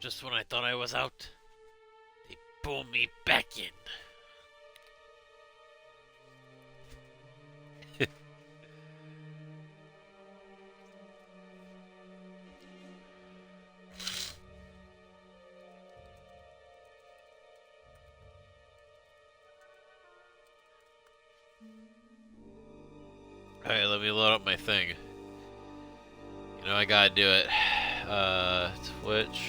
Just when I thought I was out, they pull me back in. Alright, let me load up my thing. You know, I gotta do it. Twitch.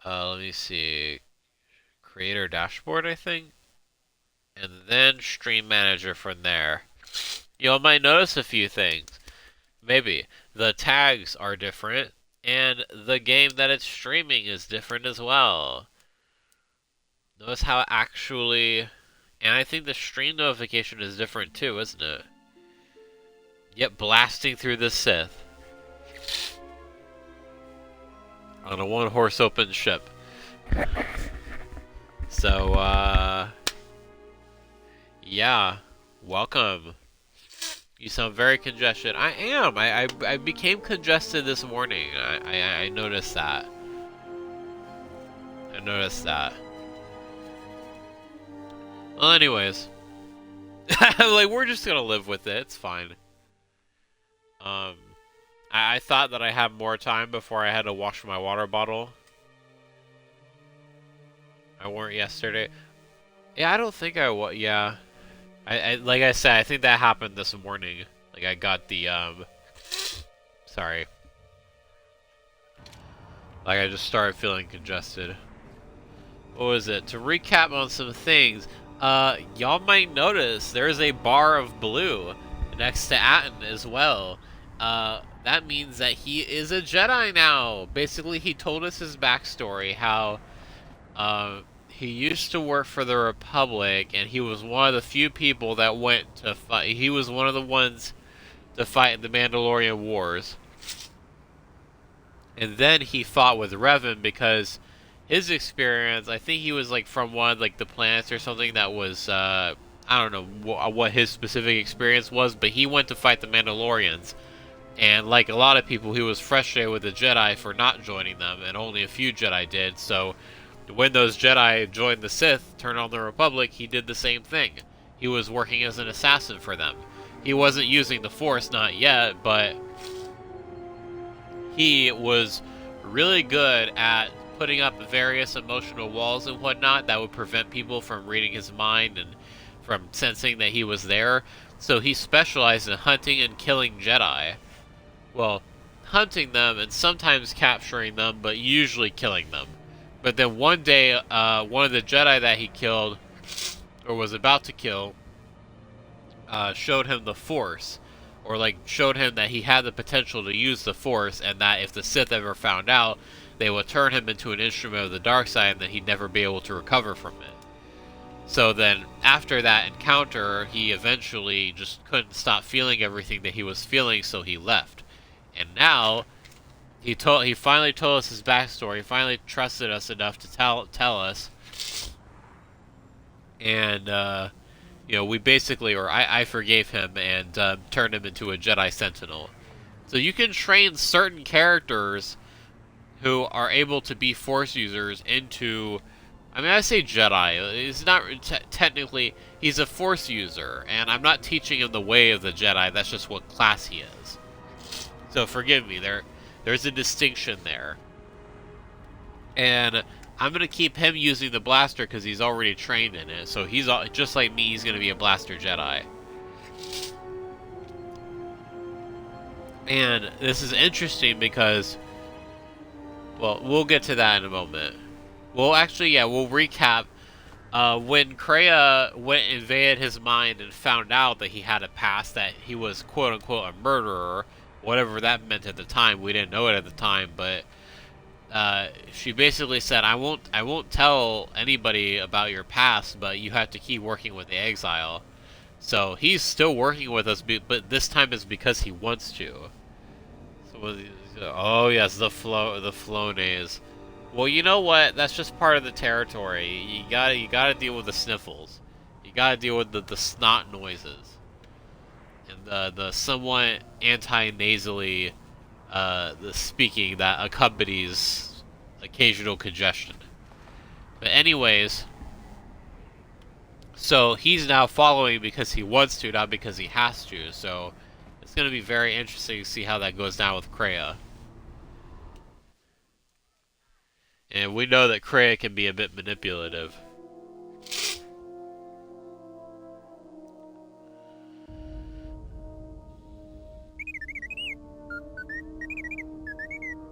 Let me see. Creator dashboard, I think? And then stream manager from there. You might notice a few things. Maybe. The tags are different, and the game that it's streaming is different as well. Notice how it actually... And I think the stream notification is different too, isn't it? Yep, blasting through the Sith. On a one-horse open ship. So, yeah. Welcome. You sound very congested. I am. I became congested this morning. I noticed that. I noticed that. Well, anyways. Like, we're just gonna live with it. It's fine. I thought that I had more time before I had to wash my water bottle. I weren't yesterday. Yeah, I don't think I was. Yeah. Like I said, I think that happened this morning. Like, I got the, sorry. Like, I just started feeling congested. What was it? To recap on some things, y'all might notice there's a bar of blue next to Atten as well. That means that he is a Jedi now. Basically, he told us his backstory, how, he used to work for the Republic, and he was one of the few people that went to fight. He was one of the ones to fight in the Mandalorian Wars. And then he fought with Revan because his experience, I think he was like from one of like the planets or something that was, I don't know what his specific experience was, but he went to fight the Mandalorians. And like a lot of people, he was frustrated with the Jedi for not joining them, and only a few Jedi did, so when those Jedi joined the Sith, turned on the Republic, he did the same thing. He was working as an assassin for them. He wasn't using the Force, not yet, but he was really good at putting up various emotional walls and whatnot that would prevent people from reading his mind and from sensing that he was there. So he specialized in hunting and killing Jedi. Well, hunting them and sometimes capturing them, but usually killing them. But then one day, one of the Jedi that he killed, or was about to kill, showed him the Force. Or, like, showed him that he had the potential to use the Force, and that if the Sith ever found out, they would turn him into an instrument of the dark side, and that he'd never be able to recover from it. So then, after that encounter, he eventually just couldn't stop feeling everything that he was feeling, so he left. And now, he finally told us his backstory. He finally trusted us enough to tell us. And, you know, we basically, or I forgave him and turned him into a Jedi Sentinel. So you can train certain characters who are able to be Force users into, I mean, I say Jedi. He's not technically, he's a Force user, and I'm not teaching him the way of the Jedi. That's just what class he is. So forgive me, there's a distinction there. And I'm going to keep him using the blaster because he's already trained in it. So he's just like me, he's going to be a blaster Jedi. And this is interesting because, well, we'll get to that in a moment. Well, actually, yeah, we'll recap. When Kreia went and invaded his mind and found out that he had a past, that he was quote-unquote a murderer, whatever that meant at the time. We didn't know it at the time, but she basically said, I won't tell anybody about your past, but you have to keep working with the exile. So he's still working with us, but this time is because he wants to. So, oh yes, the Flonase. Well, you know what? That's just part of the territory. You gotta deal with the sniffles. You gotta deal with the snot noises. And the somewhat anti-nasally the speaking that accompanies occasional congestion. But anyways, so he's now following because he wants to, not because he has to. So it's going to be very interesting to see how that goes down with Kreia. And we know that Kreia can be a bit manipulative.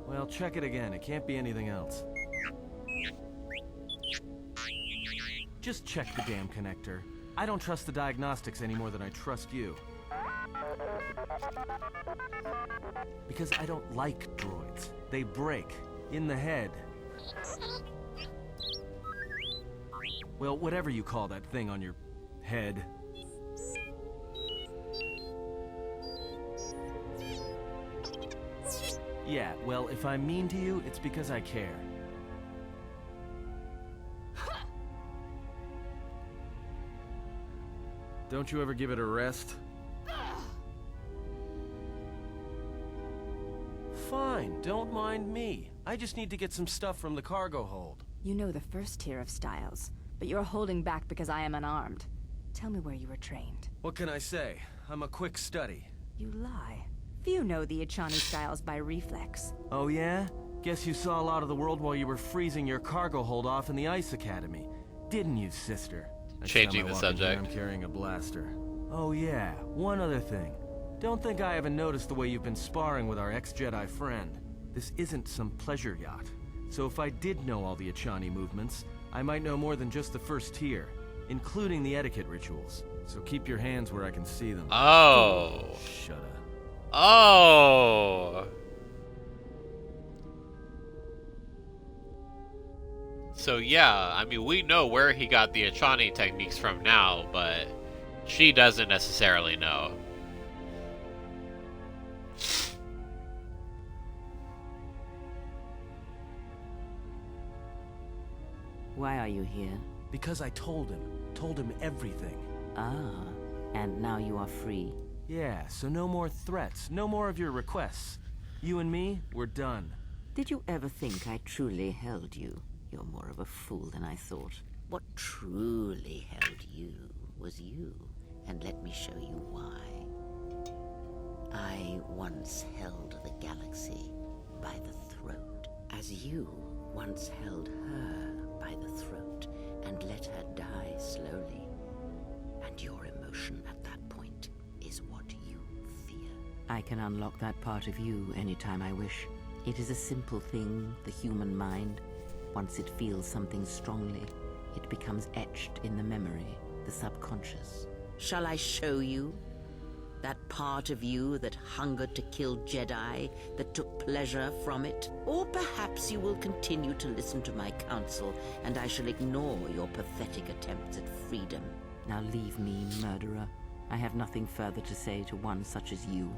Well, check it again. It can't be anything else. Just check the damn connector. I don't trust the diagnostics any more than I trust you. Because I don't like droids. They break. In the head. Well, whatever you call that thing on your head. Yeah, well, if I'm mean to you, it's because I care. Don't you ever give it a rest? Fine, don't mind me. I just need to get some stuff from the cargo hold. You know the first tier of styles, but you're holding back because I am unarmed. Tell me where you were trained. What can I say? I'm a quick study. You lie. Few know the Echani styles by reflex. Oh yeah? Guess you saw a lot of the world while you were freezing your cargo hold off in the Ice Academy. Didn't you, sister? Changing the subject. I'm carrying a blaster. Oh yeah, one other thing. Don't think I haven't noticed the way you've been sparring with our ex-Jedi friend. This isn't some pleasure yacht. So if I did know all the Echani movements, I might know more than just the first tier, including the etiquette rituals. So keep your hands where I can see them. Oh. Shut up. Oh. So yeah, I mean, we know where he got the Echani techniques from now, but she doesn't necessarily know. Why are you here? Because I told him everything. Ah, and now you are free. Yeah, so no more threats, no more of your requests. You and me, we're done. Did you ever think I truly held you? You're more of a fool than I thought. What truly held you was you, and let me show you why. I once held the galaxy by the throat, as you once held her by the throat and let her die slowly. And your emotion at that point is what you fear. I can unlock that part of you anytime I wish. It is a simple thing, the human mind. Once it feels something strongly, it becomes etched in the memory, the subconscious. Shall I show you? That part of you that hungered to kill Jedi, that took pleasure from it? Or perhaps you will continue to listen to my counsel, and I shall ignore your pathetic attempts at freedom. Now leave me, murderer. I have nothing further to say to one such as you.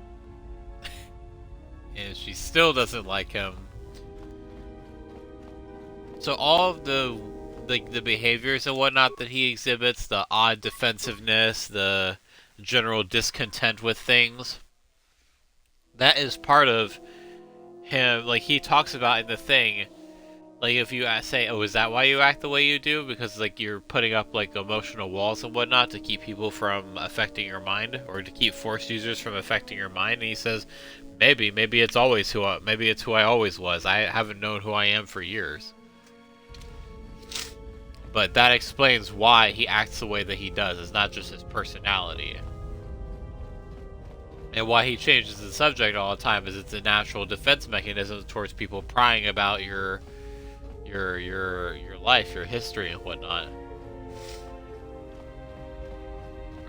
And she still doesn't like him. So all of the behaviors and whatnot that he exhibits, the odd defensiveness, the general discontent with things, that is part of him. Like, he talks about in the thing, like, if you say, oh, is that why you act the way you do? Because, like, you're putting up, like, emotional walls and whatnot to keep people from affecting your mind, or to keep Force users from affecting your mind. And he says, maybe it's always maybe it's who I always was. I haven't known who I am for years. But that explains why he acts the way that he does. It's not just his personality. And why he changes the subject all the time is it's a natural defense mechanism towards people prying about your life, your history and whatnot.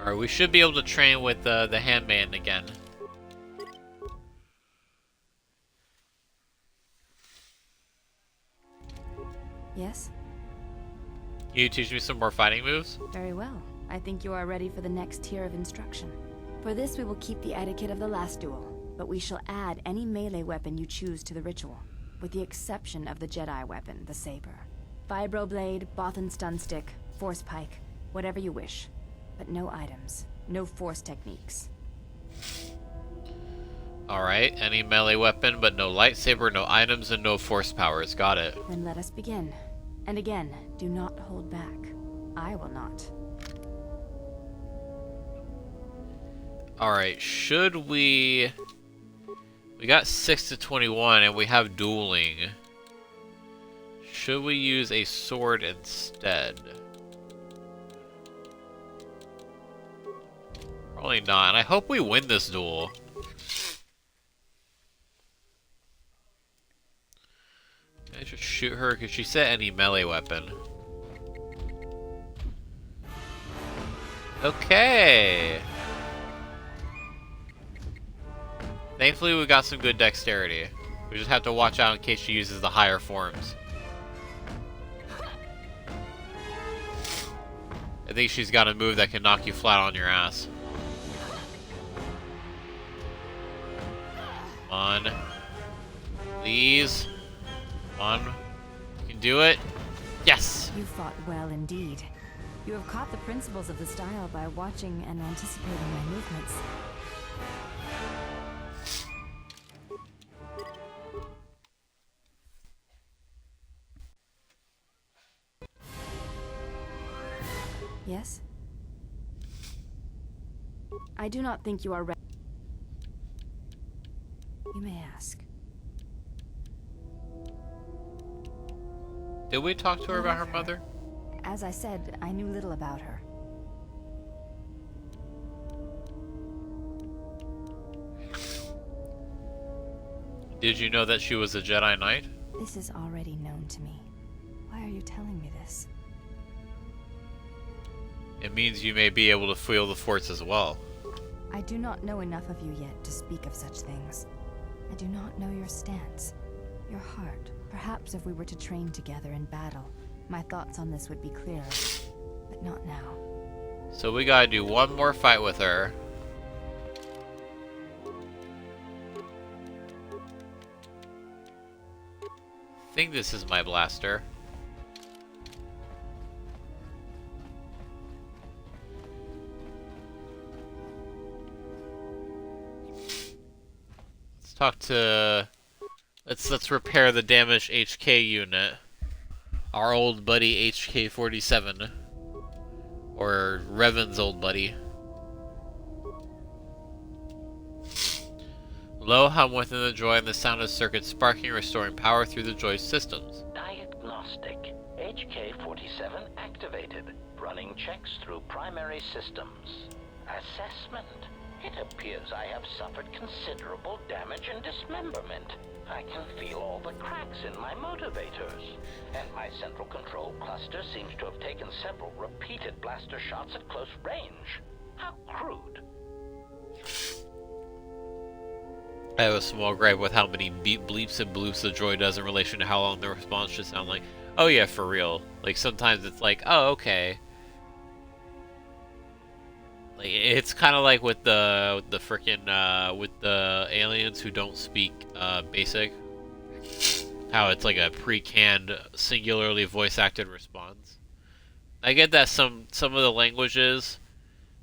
Alright, we should be able to train with the handmaiden again. Yes? Can you teach me some more fighting moves? Very well. I think you are ready for the next tier of instruction. For this, we will keep the etiquette of the last duel, but we shall add any melee weapon you choose to the ritual, with the exception of the Jedi weapon, the saber. Vibroblade, Bothan stun stick, force pike, whatever you wish. But no items, no force techniques. Alright, any melee weapon, but no lightsaber, no items, and no force powers. Got it. Then let us begin. And again, do not hold back. I will not. Alright, should we... We got 6 to 21, and we have dueling. Should we use a sword instead? Probably not, and I hope we win this duel. Can I just shoot her? Because she said any melee weapon. Okay! Thankfully we got some good dexterity. We just have to watch out in case she uses the higher forms. I think she's got a move that can knock you flat on your ass. Come on. Please. Come on. You can do it. Yes! You fought well indeed. You have caught the principles of the style by watching and anticipating my movements. Yes? I do not think you are ready. You may ask. Did we talk to her about her mother? As I said, I knew little about her. Did you know that she was a Jedi Knight? This is already known to me. Why are you telling me this? It means you may be able to feel the Force as well. I do not know enough of you yet to speak of such things. I do not know your stance, your heart. Perhaps if we were to train together in battle, my thoughts on this would be clearer. But not now. So we gotta do one more fight with her. I think this is my blaster. Let's talk to... Let's repair the damaged HK unit. Our old buddy HK-47. Or Revan's old buddy. Low hum within the droid and the sound of circuits sparking, restoring power through the droid's systems. Diagnostic. HK-47 activated. Running checks through primary systems. Assessment. It appears I have suffered considerable damage and dismemberment. I can feel all the cracks in my motivators. And my central control cluster seems to have taken several repeated blaster shots at close range. How crude. I have a small gripe with how many bleeps and bloops the droid does in relation to how long the response should sound like. Oh yeah, for real. Like, sometimes it's like, oh, okay. Like, it's kind of like with the frickin', with the aliens who don't speak, basic. How it's like a pre-canned, singularly voice-acted response. I get that some of the languages,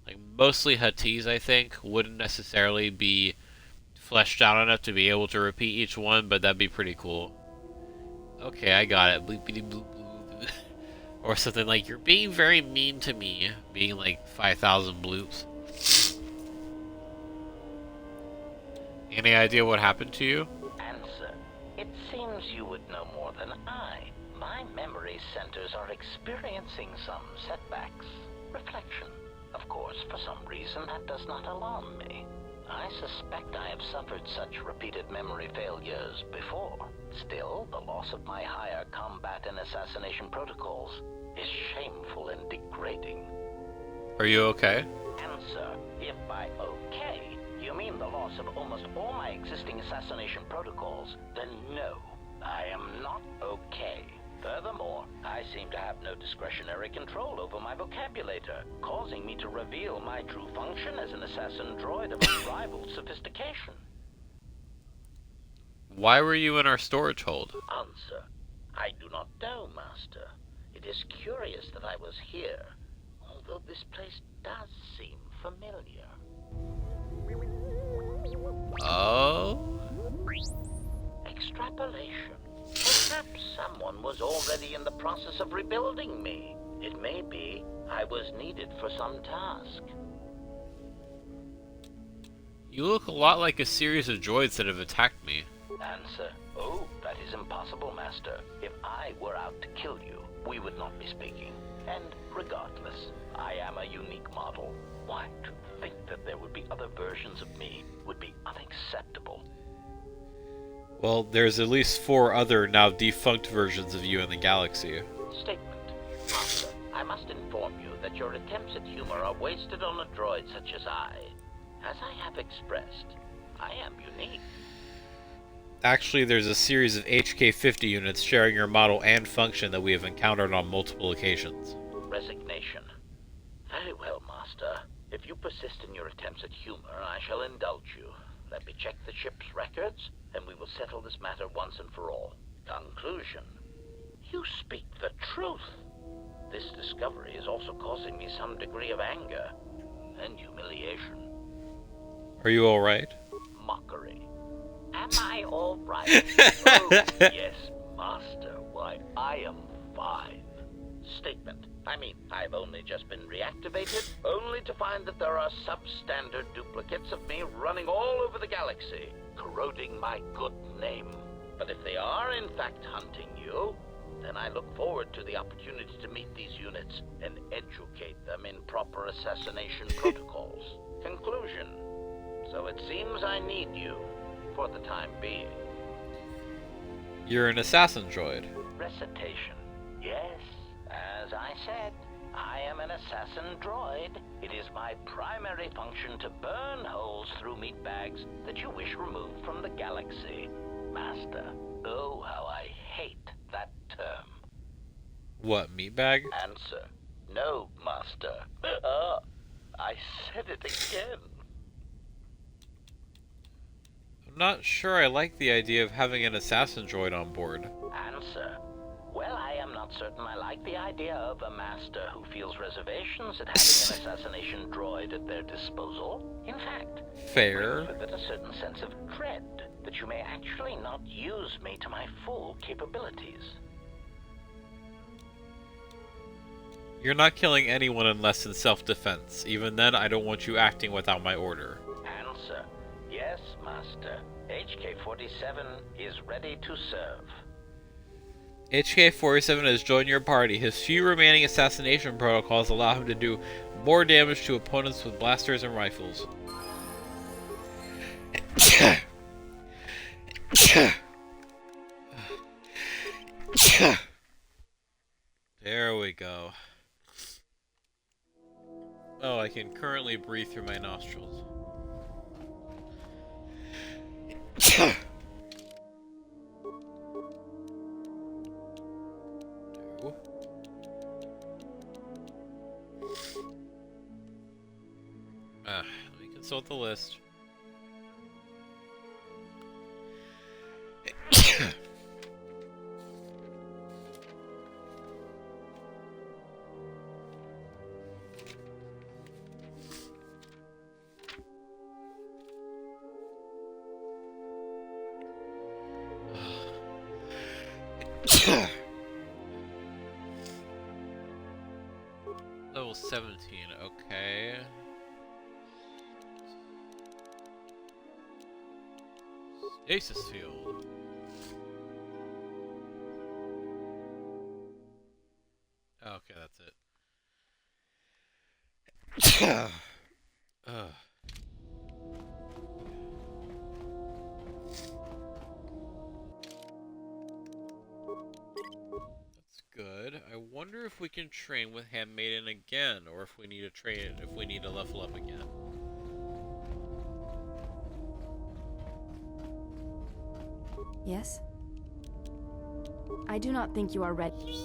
like mostly Huttese, I think, wouldn't necessarily be fleshed out enough to be able to repeat each one, but that'd be pretty cool. Okay, I got it. Bleepity bloop bloop. Or something like, you're being very mean to me. Being like 5,000 bloops. Any idea what happened to you? Answer. It seems you would know more than I. My memory centers are experiencing some setbacks. Reflection. Of course, for some reason, that does not alarm me. I suspect I have suffered such repeated memory failures before. Still, the loss of my higher combat and assassination protocols is shameful and degrading. Are you okay? Answer. If by okay, you mean the loss of almost all my existing assassination protocols, then no, I am not okay. Furthermore, I seem to have no discretionary control over my vocabulator, causing me to reveal my true function as an assassin droid of unrivaled sophistication. Why were you in our storage hold? Answer. I do not know, Master. It is curious that I was here, although this place does seem familiar. Oh? Extrapolation. Perhaps someone was already in the process of rebuilding me. It may be I was needed for some task. You look a lot like a series of droids that have attacked me. Answer. Oh, that is impossible, Master. If I were out to kill you, we would not be speaking. And regardless, I am a unique model. Why, to think that there would be other versions of me would be unacceptable. Well, there's at least 4 other now defunct versions of you in the galaxy. Statement. Master, I must inform you that your attempts at humor are wasted on a droid such as I. As I have expressed, I am unique. Actually, there's a series of HK-50 units sharing your model and function that we have encountered on multiple occasions. Resignation. Very well, Master. If you persist in your attempts at humor, I shall indulge you. Let me check the ship's records, and we will settle this matter once and for all. Conclusion. You speak the truth. This discovery is also causing me some degree of anger and humiliation. Are you alright? Mockery. Am I all right? Oh, yes, Master. Why, I am fine. Statement. I mean, I've only just been reactivated, only to find that there are substandard duplicates of me running all over the galaxy, corroding my good name. But if they are in fact hunting you, then I look forward to the opportunity to meet these units and educate them in proper assassination protocols. Conclusion. So it seems I need you, for the time being. You're an assassin droid. Recitation. Yes, as I said, I am an assassin droid. It is my primary function to burn holes through meat bags that you wish removed from the galaxy. Master, oh how I hate that term. What, meatbag? Answer. No, Master. I said it again. I'm not sure I like the idea of having an assassin droid on board. Answer. Well, I am not certain I like the idea of a master who feels reservations at having an assassination droid at their disposal. In fact, Fair. it brings with it a certain sense of dread that you may actually not use me to my full capabilities. You're not killing anyone unless in self-defense. Even then, I don't want you acting without my order. Answer. Yes, Master. HK-47 is ready to serve. HK-47 has joined your party. His few remaining assassination protocols allow him to do more damage to opponents with blasters and rifles. There we go. Oh, I can currently breathe through my nostrils. Let me consult the list. Level 17, okay. Stasis field. Okay, that's it. That's good. I wonder if we can train with Handmaiden again, or if we need to train, if we need to level up again. Yes? I do not think you are ready.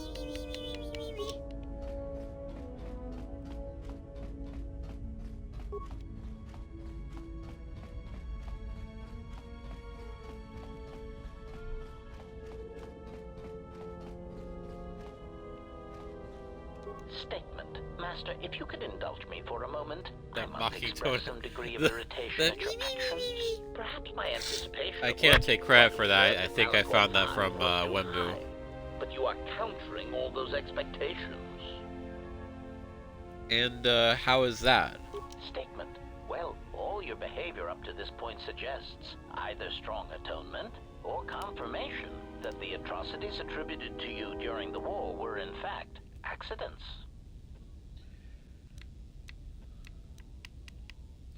Statement. Master, if you could indulge me for a moment, I That must mocking express tone. some degree of irritation the- at your actions. Perhaps my anticipation I of can't working take credit for together that. with I think I Malachor found that 5 from was too Wembu. high. But you are countering all those expectations. And how is that? Statement. Well, all your behavior up to this point suggests either strong atonement or confirmation that the atrocities attributed to you during the war were in fact accidents.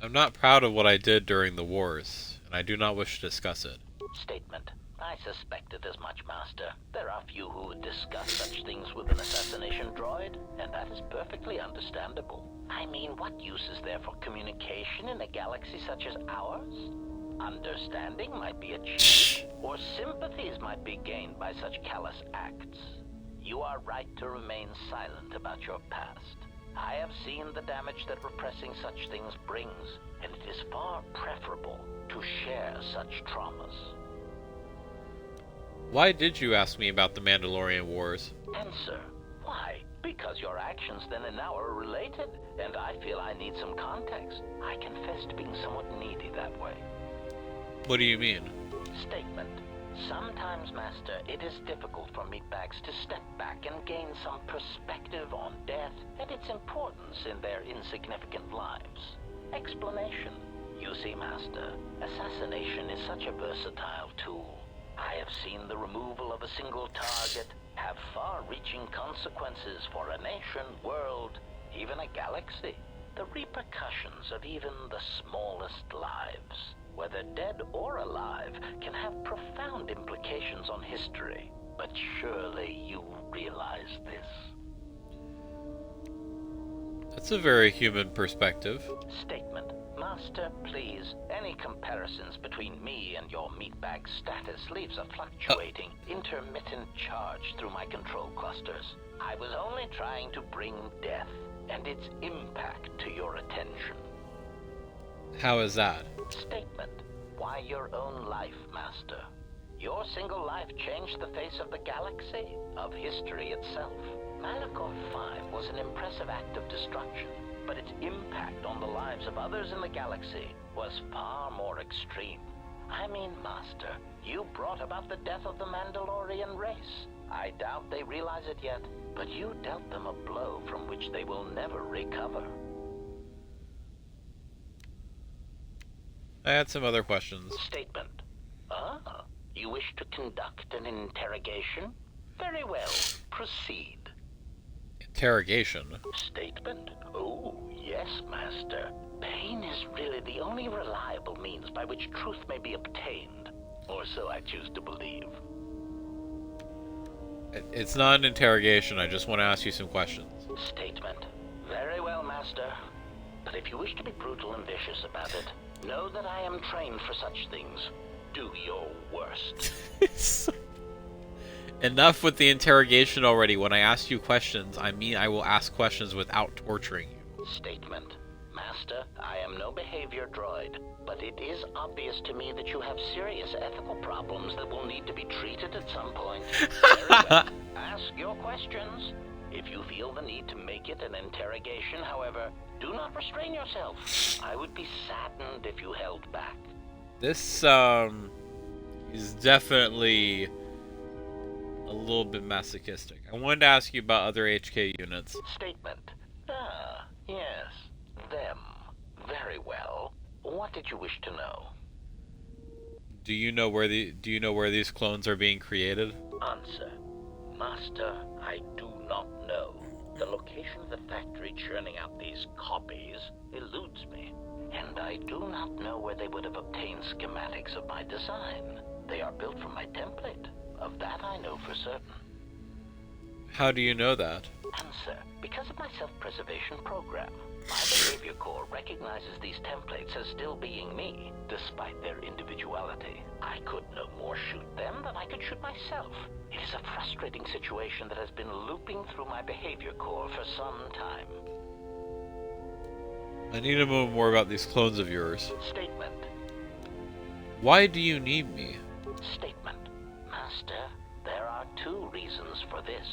I'm not proud of what I did during the wars, and I do not wish to discuss it. Statement. I suspected as much, Master. There are few who would discuss such things with an assassination droid, and that is perfectly understandable. I mean, what use is there for communication in a galaxy such as ours? Understanding might be achieved, or sympathies might be gained by such callous acts. You are right to remain silent about your past. I have seen the damage that repressing such things brings, and it is far preferable to share such traumas. Why did you ask me about the Mandalorian Wars? Answer. Why? Because your actions then and now are related, and I feel I need some context. I confess to being somewhat needy that way. What do you mean? Statement. Sometimes, Master, it is difficult for meatbags to step back and gain some perspective on death and its importance in their insignificant lives. Explanation. You see, Master, assassination is such a versatile tool. I have seen the removal of a single target have far-reaching consequences for a nation, world, even a galaxy. The repercussions of even the smallest lives, whether dead or alive, can have profound implications on history. But surely you realize this. That's a very human perspective. Statement. Master, please, any comparisons between me and your meatbag status leaves a fluctuating, intermittent charge through my control clusters. I was only trying to bring death and its impact to your attention. How is that? Statement. Why your own life, Master? Your single life changed the face of the galaxy, of history itself. Malachor 5 was an impressive act of destruction, but its impact on the lives of others in the galaxy was far more extreme. I mean, Master, you brought about the death of the Mandalorian race. I doubt they realize it yet, but you dealt them a blow from which they will never recover. I had some other questions. Statement. Ah, you wish to conduct an interrogation? Very well, proceed. Interrogation? Statement? Oh, yes, Master. Pain is really the only reliable means by which truth may be obtained. Or so I choose to believe. It's not an interrogation, I just want to ask you some questions. Statement. Very well, Master. But if you wish to be brutal and vicious about it, know that I am trained for such things. Do your worst. Enough with the interrogation already. When I ask you questions, I mean I will ask questions without torturing you. Statement. Master, I am no behavior droid, but it is obvious to me that you have serious ethical problems that will need to be treated at some point. Very well. Ask your questions. If you feel the need to make it an interrogation, however, do not restrain yourself. I would be saddened if you held back. This, is definitely a little bit masochistic. I wanted to ask you about other HK units. Statement. Ah, yes. Them. Very well. What did you wish to know? Do you know where these clones are being created? Answer. Master, I do not know. The location of the factory churning out these copies eludes me. And I do not know where they would have obtained schematics of my design. They are built from my template. Of that I know for certain. How do you know that? Answer. Because of my self-preservation program. My behavior core recognizes these templates as still being me, despite their individuality. I could no more shoot them than I could shoot myself. It is a frustrating situation that has been looping through my behavior core for some time. I need to know more about these clones of yours. Statement. Why do you need me? Statement. Master, there are two reasons for this.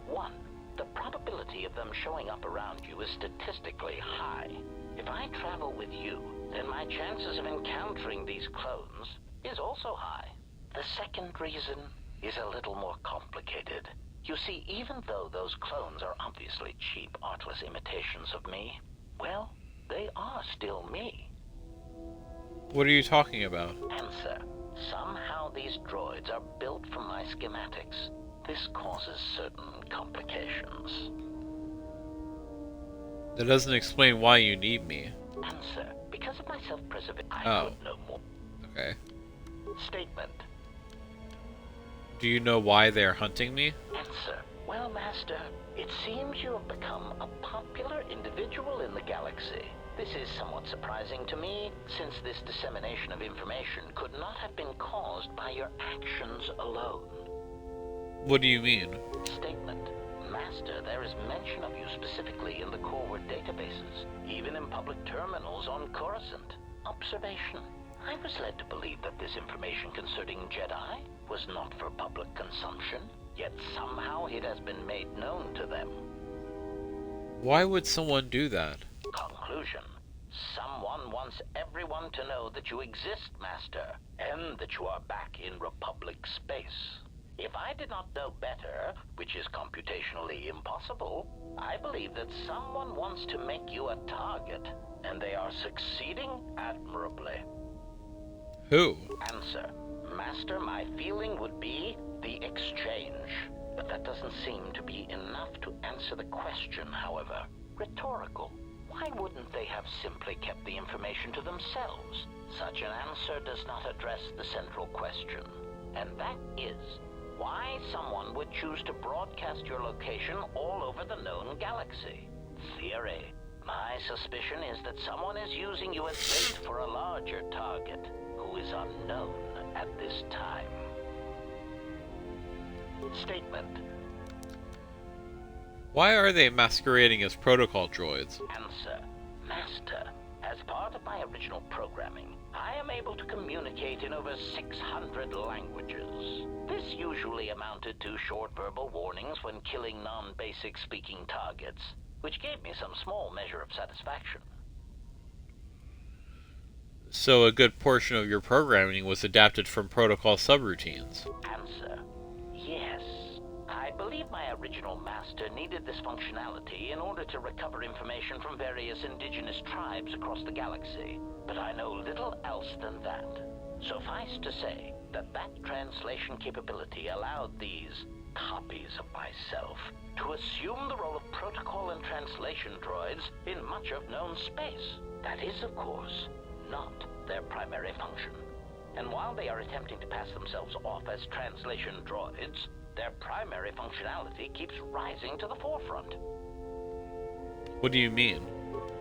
One, the probability of them showing up around you is statistically high. If I travel with you, then my chances of encountering these clones is also high. The second reason is a little more complicated. You see, even though those clones are obviously cheap, artless imitations of me, well, they are still me. What are you talking about? Answer. Somehow these droids are built from my schematics. This causes certain complications. That doesn't explain why you need me. Answer. Because of my self-preservation, I Oh. could no more. Okay. Statement. Do you know why they're hunting me? Answer. Well, Master, it seems you have become a popular individual in the galaxy. This is somewhat surprising to me, since this dissemination of information could not have been caused by your actions alone. What do you mean? Statement. Master, there is mention of you specifically in the KoTOR databases, even in public terminals on Coruscant. Observation. I was led to believe that this information concerning Jedi was not for public consumption, yet somehow it has been made known to them. Why would someone do that? Conclusion. Someone wants everyone to know that you exist, Master, and that you are back in Republic space. If I did not know better, which is computationally impossible, I believe that someone wants to make you a target, and they are succeeding admirably. Who? Answer. Master, my feeling would be the exchange. But that doesn't seem to be enough to answer the question, however. Rhetorical. Why wouldn't they have simply kept the information to themselves? Such an answer does not address the central question. And that is, why someone would choose to broadcast your location all over the known galaxy. Theory. My suspicion is that someone is using you as bait for a larger target, who is unknown at this time. Statement. Why are they masquerading as protocol droids? Answer. Master, as part of my original programming, I am able to communicate in over 600 languages. This usually amounted to short verbal warnings when killing non-basic speaking targets, which gave me some small measure of satisfaction. So a good portion of your programming was adapted from protocol subroutines. Answer. Yes. I believe my original master needed this functionality in order to recover information from various indigenous tribes across the galaxy, but I know little else than that. Suffice to say that that translation capability allowed these copies of myself to assume the role of protocol and translation droids in much of known space. That is, of course, not their primary function. And while they are attempting to pass themselves off as translation droids, their primary functionality keeps rising to the forefront. What do you mean?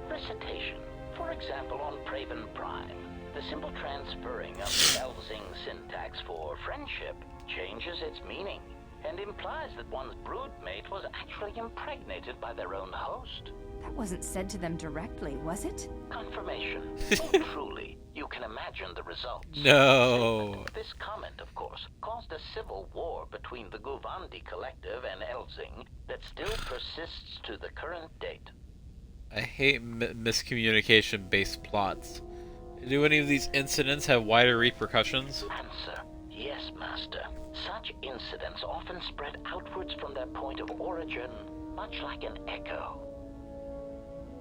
Recitation. For example, on Praven Prime, the simple transferring of the Elzing syntax for friendship changes its meaning and implies that one's broodmate was actually impregnated by their own host. That wasn't said to them directly, was it? Confirmation. Oh, truly, you can imagine the results. No. This comment, of course, caused a civil war between the Guvandi Collective and Elzing that still persists to the current date. I hate miscommunication-based plots. Do any of these incidents have wider repercussions? Answer. Yes, Master. Such incidents often spread outwards from their point of origin, much like an echo.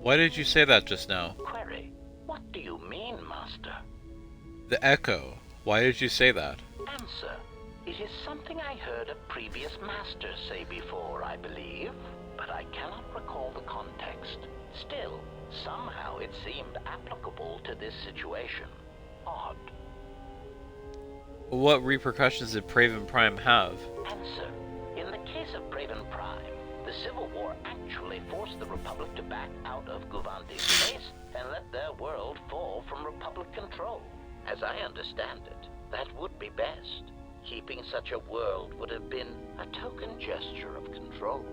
Why did you say that just now? Query. What do you mean, Master? The echo. Why did you say that? Answer. It is something I heard a previous Master say before, I believe, but I cannot recall the context. Still, somehow it seemed applicable to this situation. Odd. What repercussions did Praven Prime have? Answer. In the case of Praven Prime, the Civil War actually forced the Republic to back out of Guvandi's space and let their world fall from Republic control. As I understand it, that would be best. Keeping such a world would have been a token gesture of control.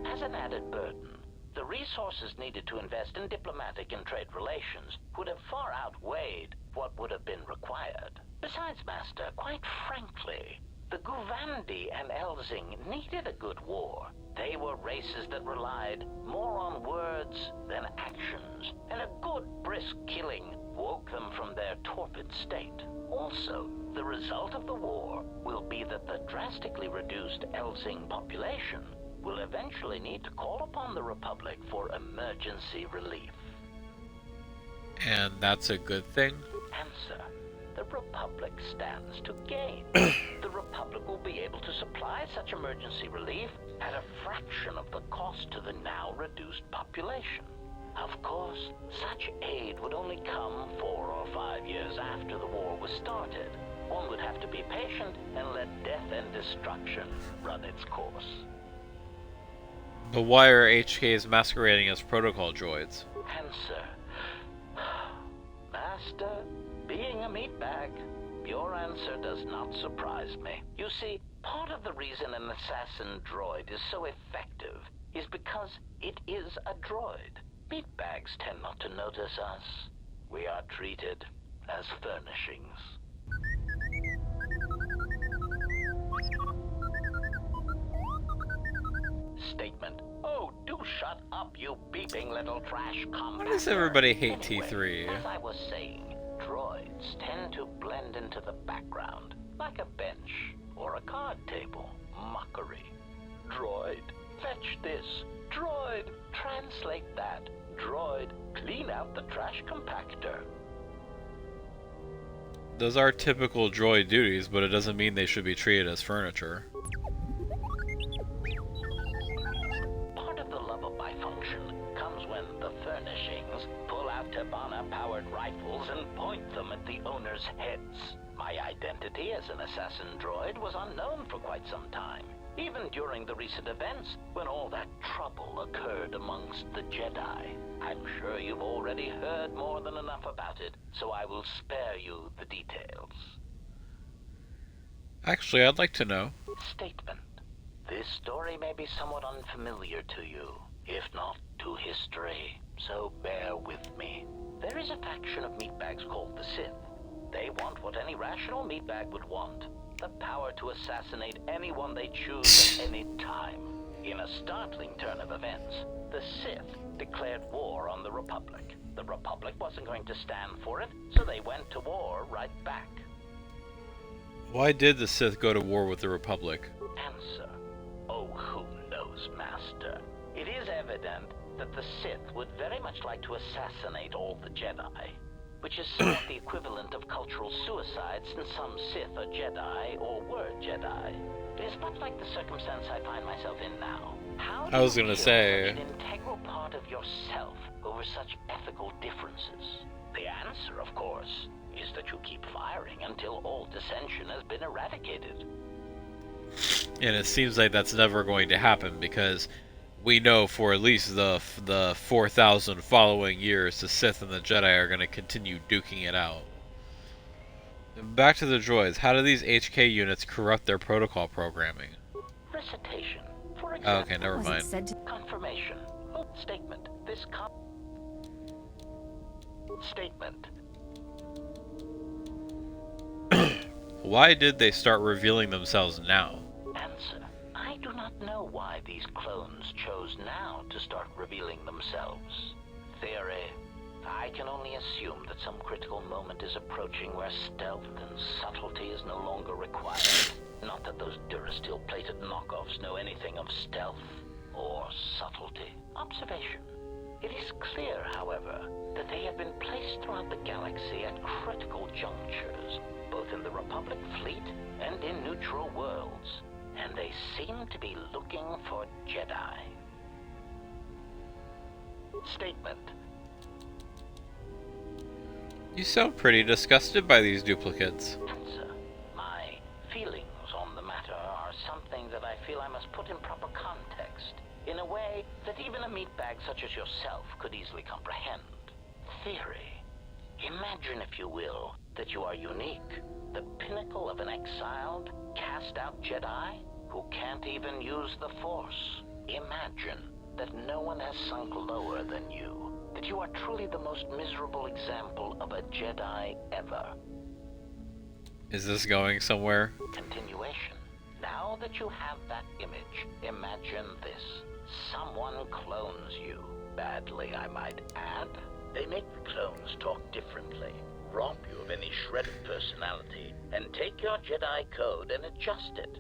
As an added burden, the resources needed to invest in diplomatic and trade relations would have far outweighed what would have been required. Besides, Master, quite frankly, The Guvandi and Elzing needed a good war. They were races that relied more on words than actions, and a good brisk killing woke them from their torpid state. Also, the result of the war will be that the drastically reduced Elzing population will eventually need to call upon the Republic for emergency relief. And that's a good thing? Answer. The Republic stands to gain. The Republic will be able to supply such emergency relief at a fraction of the cost to the now reduced population. Of course, such aid would only come 4 or 5 years after the war was started. One would have to be patient and let death and destruction run its course. But why are HKs masquerading as protocol droids? Answer. Master, being a meatbag, your answer does not surprise me. You see, part of the reason an assassin droid is so effective is because it is a droid. Meatbags tend not to notice us. We are treated as furnishings. Statement. Oh, do shut up, you beeping little trash compactor. Why does everybody hate Anyway, T3? As I was saying, droids tend to blend into the background, like a bench or a card table. Mockery. Droid, fetch this. Droid, translate that. Droid, clean out the trash compactor. Those are typical droid duties, but it doesn't mean they should be treated as furniture. Part of the lullaby function comes when the furnishings pull out Tabana-powered rifles and point them at the owner's heads. My identity as an assassin droid was unknown for quite some time, even during the recent events when all that trouble occurred amongst the Jedi. I'm sure you've already heard more than enough about it, so I will spare you the details. Actually, I'd like to know. Statement. This story may be somewhat unfamiliar to you, if not to history, so bear with me. There is a faction of meatbags called the Sith. They want what any rational meatbag would want: the power to assassinate anyone they choose at any time. In a startling turn of events, the Sith declared war on the Republic. The Republic wasn't going to stand for it, so they went to war right back. Why did the Sith go to war with the Republic? Answer. Oh, who knows, Master? It is evident that the Sith would very much like to assassinate all the Jedi, which is somewhat the equivalent of cultural suicide, since some Sith are Jedi or were Jedi. It is much like the circumstance I find myself in now. How do I was you gonna kill say- such an integral part of yourself over such ethical differences? The answer, of course, is that you keep firing until all dissension has been eradicated. And it seems like that's never going to happen, because we know for at least the 4,000 following years, the Sith and the Jedi are going to continue duking it out. And back to the droids. How do these HK units corrupt their protocol programming? Recitation. For Oh, example, okay, never Was it mind. said to confirmation. Oh, statement. Statement. Why did they start revealing themselves now? Answer. I do not know why these clones chose now to start revealing themselves. Theory. I can only assume that some critical moment is approaching where stealth and subtlety is no longer required. Not that those Durasteel-plated knockoffs know anything of stealth or subtlety. Observation. It is clear, however, that they have been placed throughout the galaxy at critical junctures, both in the Republic fleet and in neutral worlds, and they seem to be looking for Jedi. Statement. You sound pretty disgusted by these duplicates. Answer. My feelings on the matter are something that I feel I must put in proper context, in a way that even a meatbag such as yourself could easily comprehend. Theory. Imagine, if you will, that you are unique, the pinnacle of an exiled, cast-out Jedi who can't even use the Force. Imagine that no one has sunk lower than you, that you are truly the most miserable example of a Jedi ever. Is this going somewhere? Continuation. that you have that image, imagine this. Someone clones you. Badly, I might add. They make the clones talk differently, rob you of any shred of personality, and take your Jedi code and adjust it,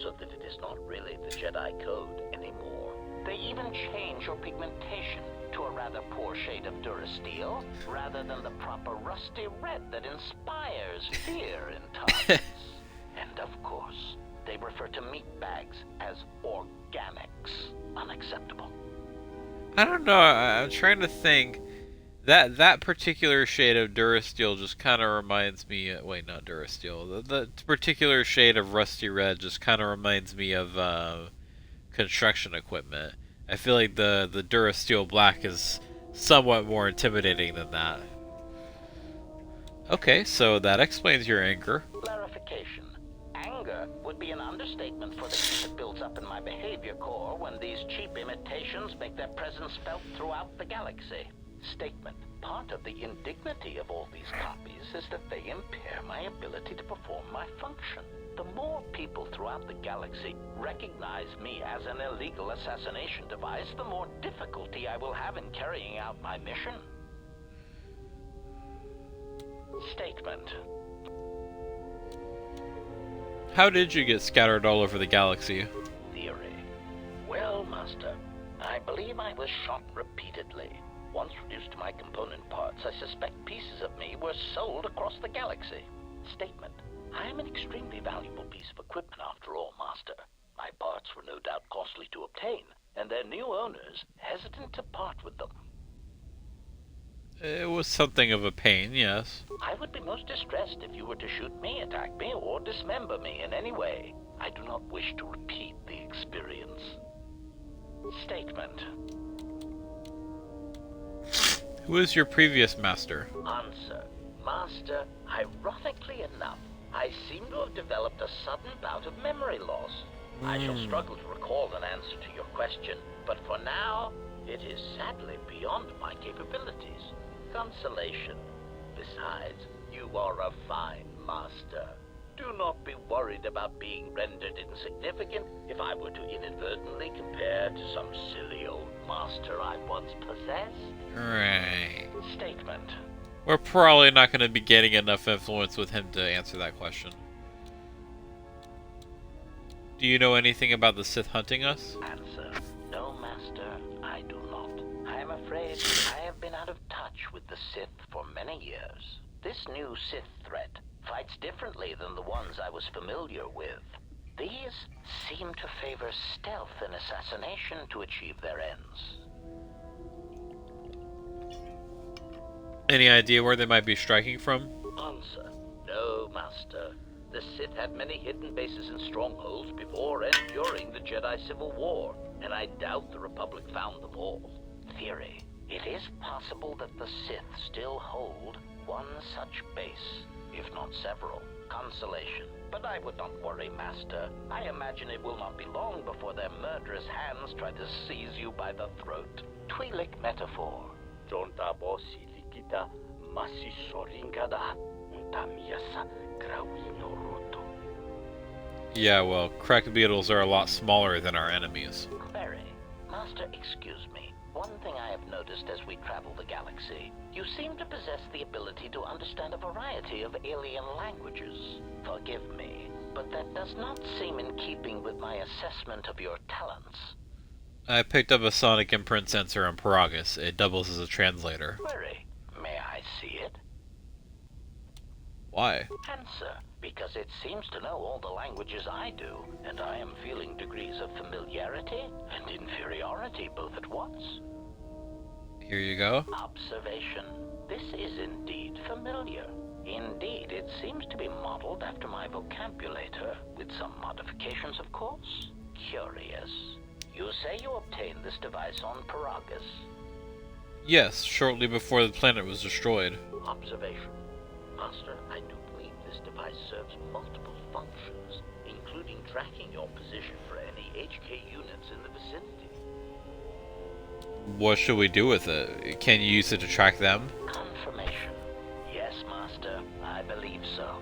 so that it is not really the Jedi code anymore. They even change your pigmentation to a rather poor shade of Durasteel, rather than the proper rusty red that inspires fear in Targets. And of course, they refer to meat bags as organics. Unacceptable. I don't know. I'm trying to think. That particular shade of Durasteel just kind of reminds me. Wait, not Durasteel. The particular shade of rusty red just kind of reminds me of construction equipment. I feel like the Durasteel black is somewhat more intimidating than that. Okay, so that explains your anger. Clarification. Anger would be an understatement for the heat that builds up in my behavior core when these cheap imitations make their presence felt throughout the galaxy. Statement. Part of the indignity of all these copies is that they impair my ability to perform my function. The more people throughout the galaxy recognize me as an illegal assassination device, the more difficulty I will have in carrying out my mission. Statement. How did you get scattered all over the galaxy? Theory. Well, Master, I believe I was shot repeatedly. Once reduced to my component parts, I suspect pieces of me were sold across the galaxy. Statement. I am an extremely valuable piece of equipment after all, Master. My parts were no doubt costly to obtain, and their new owners hesitant to part with them. It was something of a pain, yes. I would be most distressed if you were to shoot me, attack me, or dismember me in any way. I do not wish to repeat the experience. Statement. Who is your previous master? Answer. Master, ironically enough, I seem to have developed a sudden bout of memory loss. I shall struggle to recall an answer to your question, but for now, it is sadly beyond my capabilities. Consolation. Besides, you are a fine master. Do not be worried about being rendered insignificant if I were to inadvertently compare to some silly old master I once possessed. Right. Statement. We're probably not going to be getting enough influence with him to answer that question. Do you know anything about the Sith hunting us? Answer. No, Master, I do not. I am afraid I have been out of touch with the Sith for many years. This new Sith threat fights differently than the ones I was familiar with. These seem to favor stealth and assassination to achieve their ends. Any idea where they might be striking from? Answer. No, Master. The Sith had many hidden bases and strongholds before and during the Jedi Civil War, and I doubt the Republic found them all. Theory. It is possible that the Sith still hold one such base, if not several. Consolation. But I would not worry, Master. I imagine it will not be long before their murderous hands try to seize you by the throat. Twi'lek metaphor. Yeah, well, crack beetles are a lot smaller than our enemies. Query. Master, excuse me. One thing I have noticed as we travel the galaxy, you seem to possess the ability to understand a variety of alien languages. Forgive me, but that does not seem in keeping with my assessment of your talents. I picked up a sonic imprint sensor on Paragus. It doubles as a translator. Query. May I see it? Why? Answer. Because it seems to know all the languages I do, and I am feeling degrees of familiarity and inferiority both at once. Here you go. Observation. This is indeed familiar. Indeed, it seems to be modeled after my vocabulator, with some modifications, of course. Curious. You say you obtained this device on Paragus. Yes, shortly before the planet was destroyed. Observation. Master, I do believe this device serves multiple functions, including tracking your position for any HK units in the vicinity. What should we do with it? Can you use it to track them? Confirmation. Yes, Master, I believe so.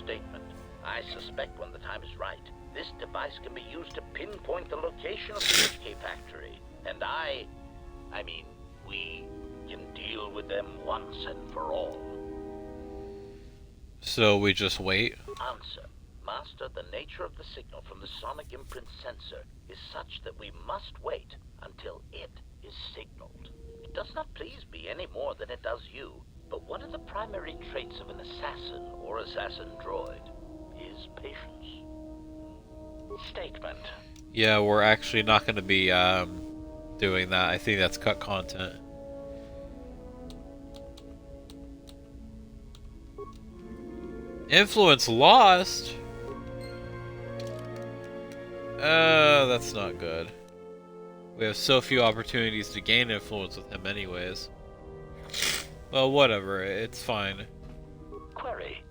Statement. I suspect when the time is right, This device can be used to pinpoint the location of the HK factory. And we can deal with them once and for all. So we just wait? Answer. Master, the nature of the signal from the sonic imprint sensor is such that we must wait until it is signaled. It does not please me any more than it does you, but one of the primary traits of an assassin or assassin droid is patience. Statement. Yeah, we're actually not going to be doing that. I think that's cut content. Influence lost? That's not good. We have so few opportunities to gain influence with him anyways. Well, whatever. It's fine. Query.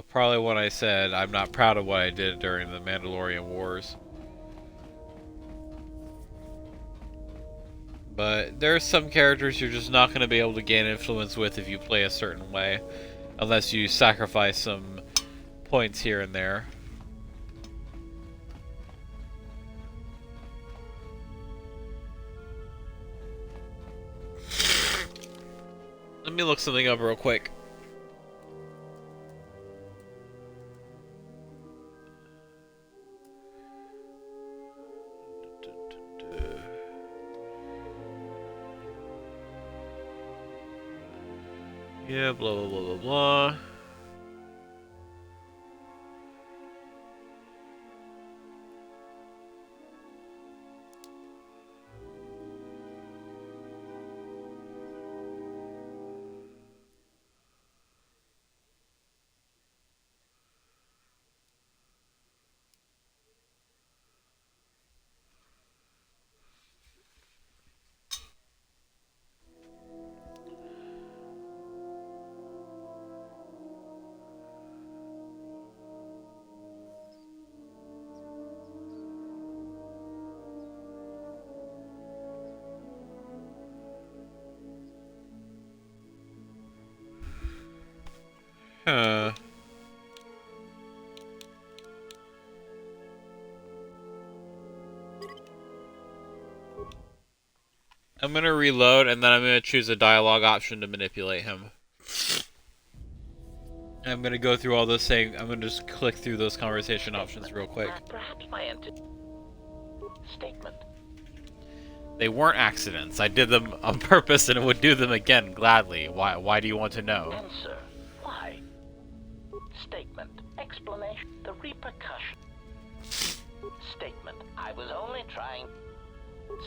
Probably what I said. I'm not proud of what I did during the Mandalorian Wars. But there's some characters you're just not going to be able to gain influence with if you play a certain way. Unless you sacrifice some points here and there. Let me look something up real quick. Yeah, blah blah blah blah blah. Huh. I'm gonna reload and then I'm gonna choose a dialogue option to manipulate him. I'm gonna go through all those things. I'm gonna just click through those conversation options real quick. Perhaps my statement. They weren't accidents. I did them on purpose and would do them again gladly. Why do you want to know? Answer. Why? Statement. Explanation. The repercussion. Statement. I was only trying.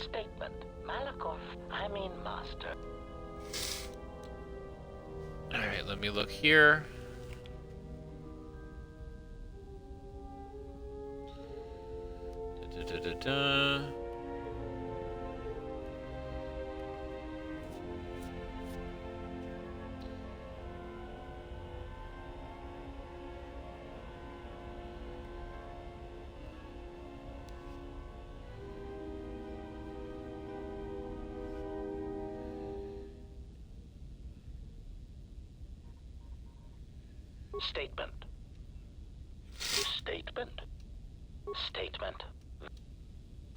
Statement. Malakoff. I mean master. Alright, let me look here. Da-da-da-da-da. Statement. Statement. Statement.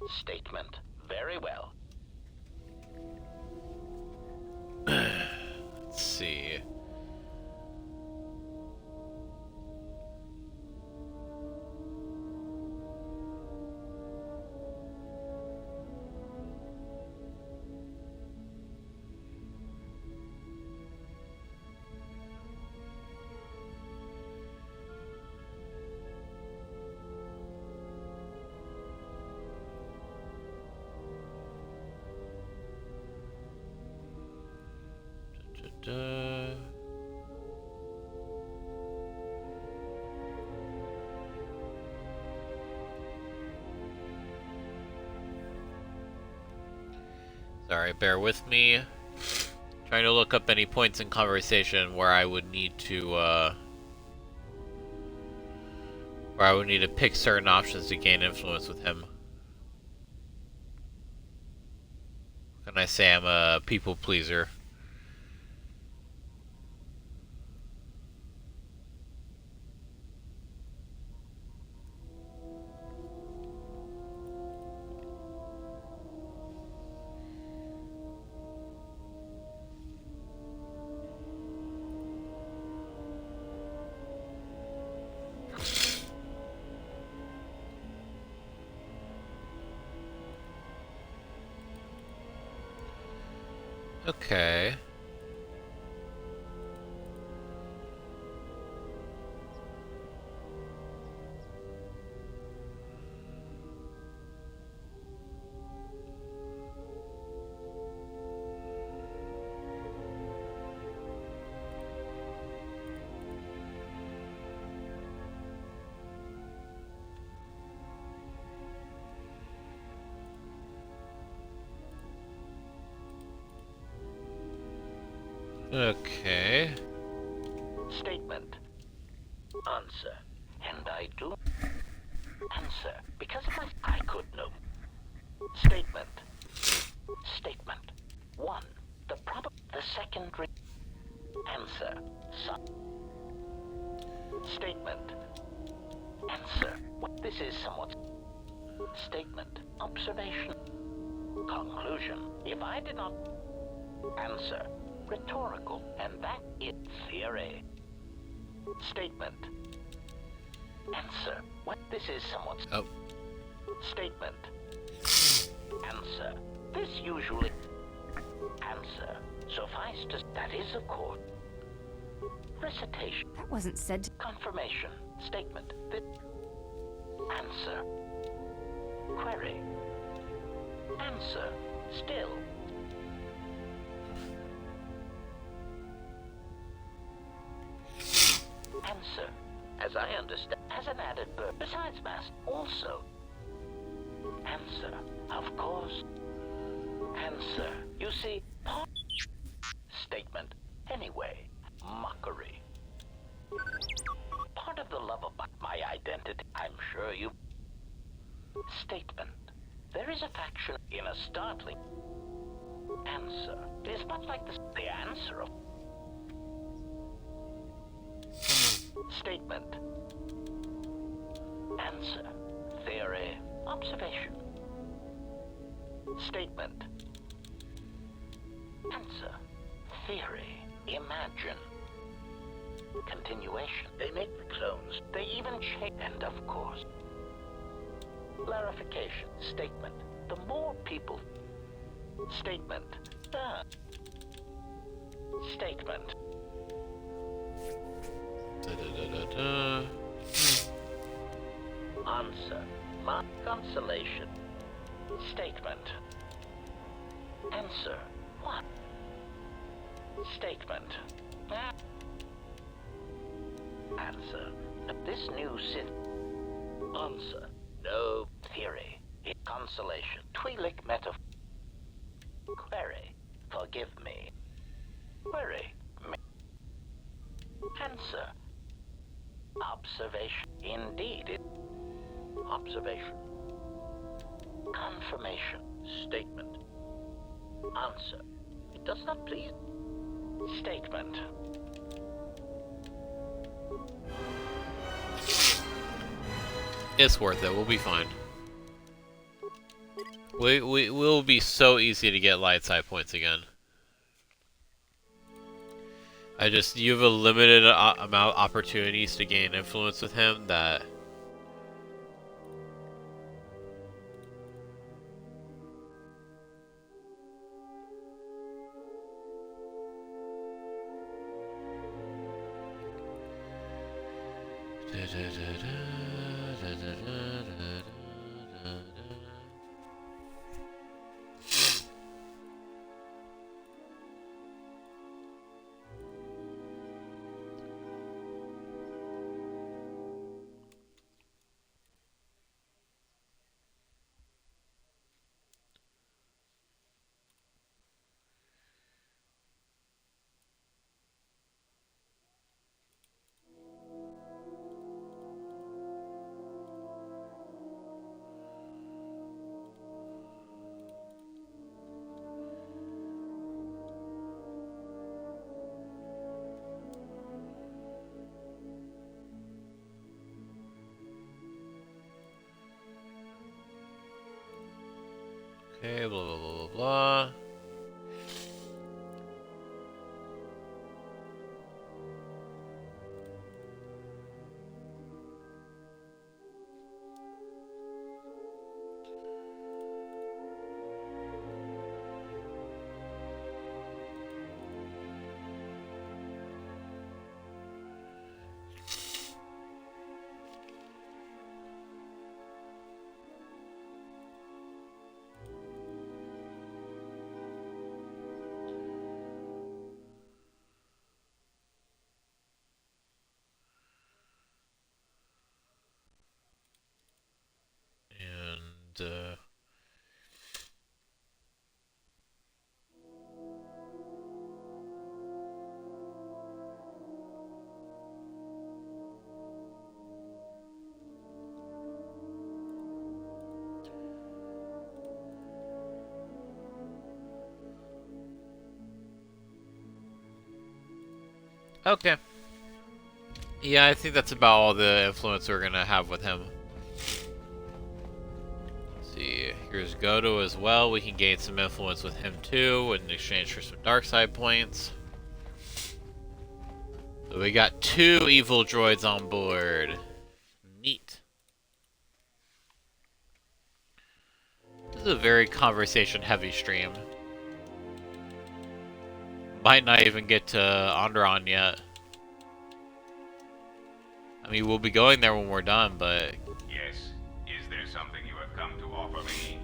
Statement. Very well. Let's see. Da-da-da. Sorry, bear with me. Trying to look up any points in conversation where I would need to pick certain options to gain influence with him. Can I say I'm a people pleaser? Okay. Okay. Statement. Answer. And I do answer. Because of my... I could know. Statement. Statement. 1. The proper... The secondary... Answer. Statement. Answer. This is somewhat... Statement. Observation. Conclusion. If I did not... Answer. Rhetorical. And that is theory. Statement. Answer. What? This is somewhat... Oh. Statement. Answer. This usually... Answer. Suffice to... That is, of course... Recitation. That wasn't said to... Confirmation. Statement. This... Answer. Query. Answer. Still. Answer. As I understand, has an added verb besides mass. Also. Answer. Of course. Answer. You see, statement. Anyway. Mockery. Part of the love of my identity. I'm sure you... Statement. There is a faction in a startling... Answer. It is not like the answer of... Statement. Answer. Theory. Observation. Statement. Answer. Theory. Imagine. Continuation. They make the clones. They even change. And of course. Clarification. Statement. The more people... Statement. Statement. Answer. My consolation. Statement. Answer. What? Statement. Answer. This new sin. Answer. No theory. Consolation. Twi'lek metaphor. Query. Forgive me. Query. Answer. Observation. Indeed. Observation. Confirmation. Statement. Answer. It does not please. Statement. It's worth it. We'll be fine. We will be so easy to get light side points again. You have a limited amount of opportunities to gain influence with him that... Okay, blah, blah, blah, blah, blah. And, okay. Yeah, I think that's about all the influence we're gonna have with him. Let's see, here's Goto as well. We can gain some influence with him too in exchange for some dark side points. So we got 2 evil droids on board. Neat. This is a very conversation-heavy stream. Might not even get to Onderon yet. I mean, we'll be going there when we're done, but... Yes. Is there something you have come to offer me?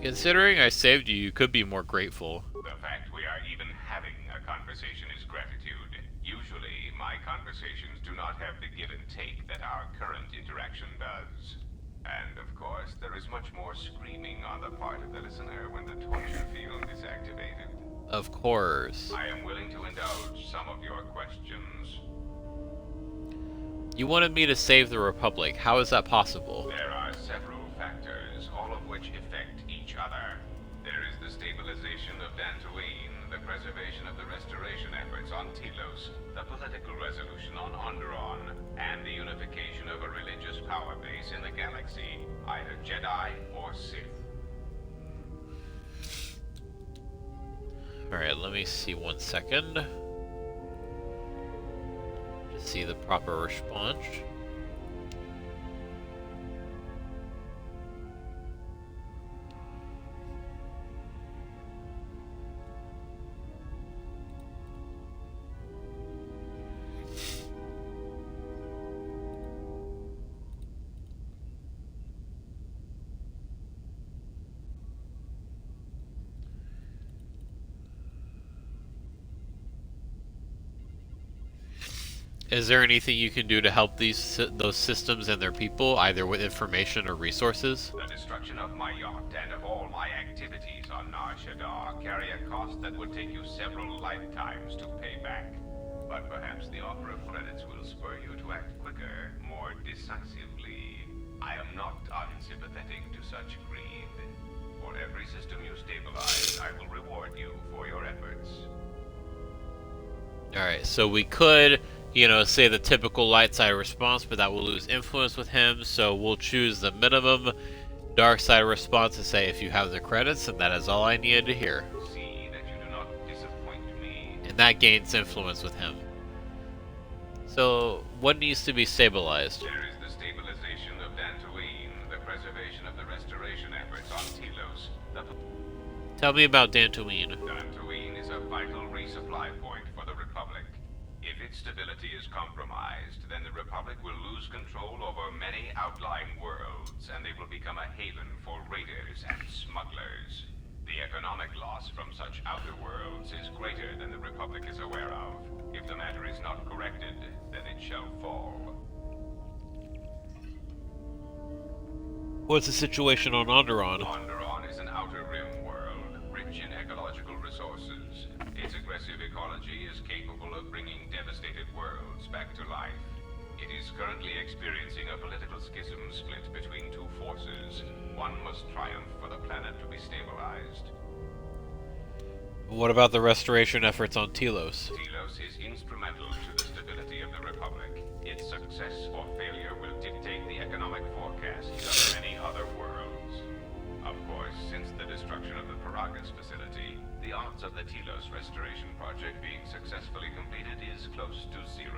Considering I saved you, you could be more grateful. The fact we are even having a conversation is gratitude. Usually, my conversations do not have the give and take that our current interaction does. And, of course, there is much more screaming on the part of the listener when the torture field is activated. Of course. I am willing to indulge some of your questions. You wanted me to save the Republic. How is that possible? There are several factors, all of which affect each other. There is the stabilization of Dantooine, the preservation of the restoration efforts on Telos, the political resolution on Onderon, and the unification of a religious power base in the galaxy, either Jedi or Sith. Alright, let me see 1 second. To see the proper response. Is there anything you can do to help those systems and their people, either with information or resources? The destruction of my yacht and of all my activities on Nar Shaddaa carry a cost that would take you several lifetimes to pay back. But perhaps the offer of credits will spur you to act quicker, more decisively. I am not unsympathetic to such greed. For every system you stabilize, I will reward you for your efforts. Alright, so we could, you know, say the typical light side response, but that will lose influence with him, so we'll choose the minimum dark side response and say if you have the credits, and that is all I needed to hear. See that you do not disappoint me. And that gains influence with him. So, what needs to be stabilized? There is the stabilization of Dantooine, the preservation of the restoration efforts on Telos. Tell me about Dantooine. Dantooine is a vital resupply point for the Republic. If its stability is compromised, then the Republic will lose control over many outlying worlds, and they will become a haven for raiders and smugglers. The economic loss from such outer worlds is greater than the Republic is aware of. If the matter is not corrected, then it shall fall. What's the situation on Onderon? Onderon is an outer rim world, rich in ecological resources. Its aggressive ecology is capable of bringing devastated worlds back to life. It is currently experiencing a political schism split between two forces. One must triumph for the planet to be stabilized. What about the restoration efforts on Telos? Telos is instrumental to the stability of the Republic. Its success or failure will dictate the economic forecasts of many other worlds. Paragus facility, the odds of the Telos restoration project being successfully completed is close to 0.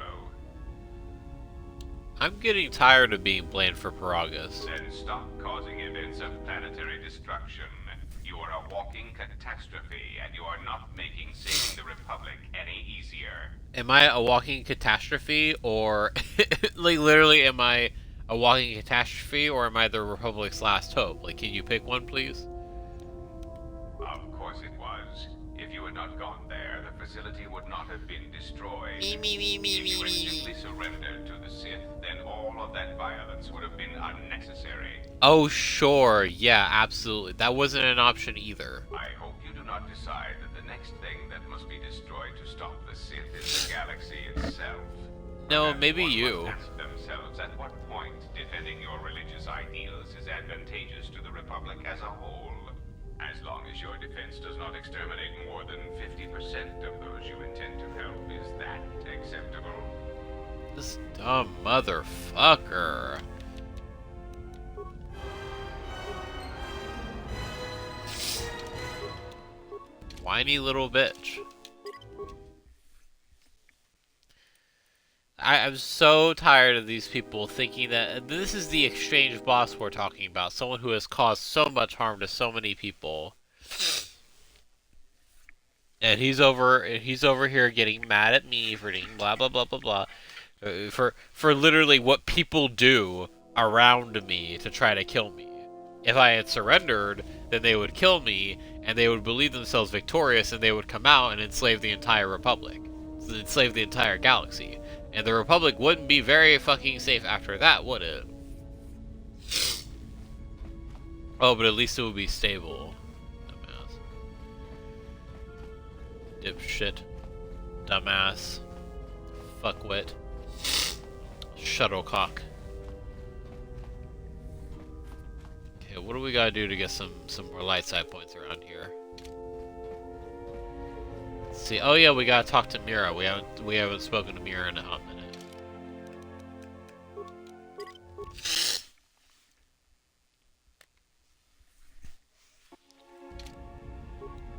I'm getting tired of being blamed for Paragus. Then stop causing events of planetary destruction. You are a walking catastrophe, and you are not making saving the Republic any easier. Am I a walking catastrophe, or like literally am I a walking catastrophe, or am I the Republic's last hope? Like, can you pick one, please? Of course it was. If you had not gone there, the facility would not have been destroyed. Me, me, me, me, If you me, had me. simply surrendered to the Sith, then all of that violence would have been unnecessary. Oh, sure. Yeah, absolutely. That wasn't an option either. I hope you do not decide that the next thing that must be destroyed to stop the Sith is the galaxy itself. No, Perhaps maybe one you. must ask themselves at what point defending your religious ideals is advantageous to the Republic as a whole. As long as your defense does not exterminate more than 50% of those you intend to help, is that acceptable? This dumb motherfucker. Whiny little bitch. I'm so tired of these people thinking that this is the exchange boss we're talking about. Someone who has caused so much harm to so many people. And he's over here getting mad at me for doing blah blah blah blah blah. For literally what people do around me to try to kill me. If I had surrendered, then they would kill me, and they would believe themselves victorious, and they would come out and enslave the entire Republic. Enslave the entire galaxy. And the Republic wouldn't be very fucking safe after that, would it? Oh, but at least it would be stable. Dumbass. Dipshit. Dumbass. Fuckwit. Shuttlecock. Okay, what do we gotta do to get some more light side points around here? Let's see. Oh yeah, we gotta talk to Mira. We haven't spoken to Mira in a hot minute.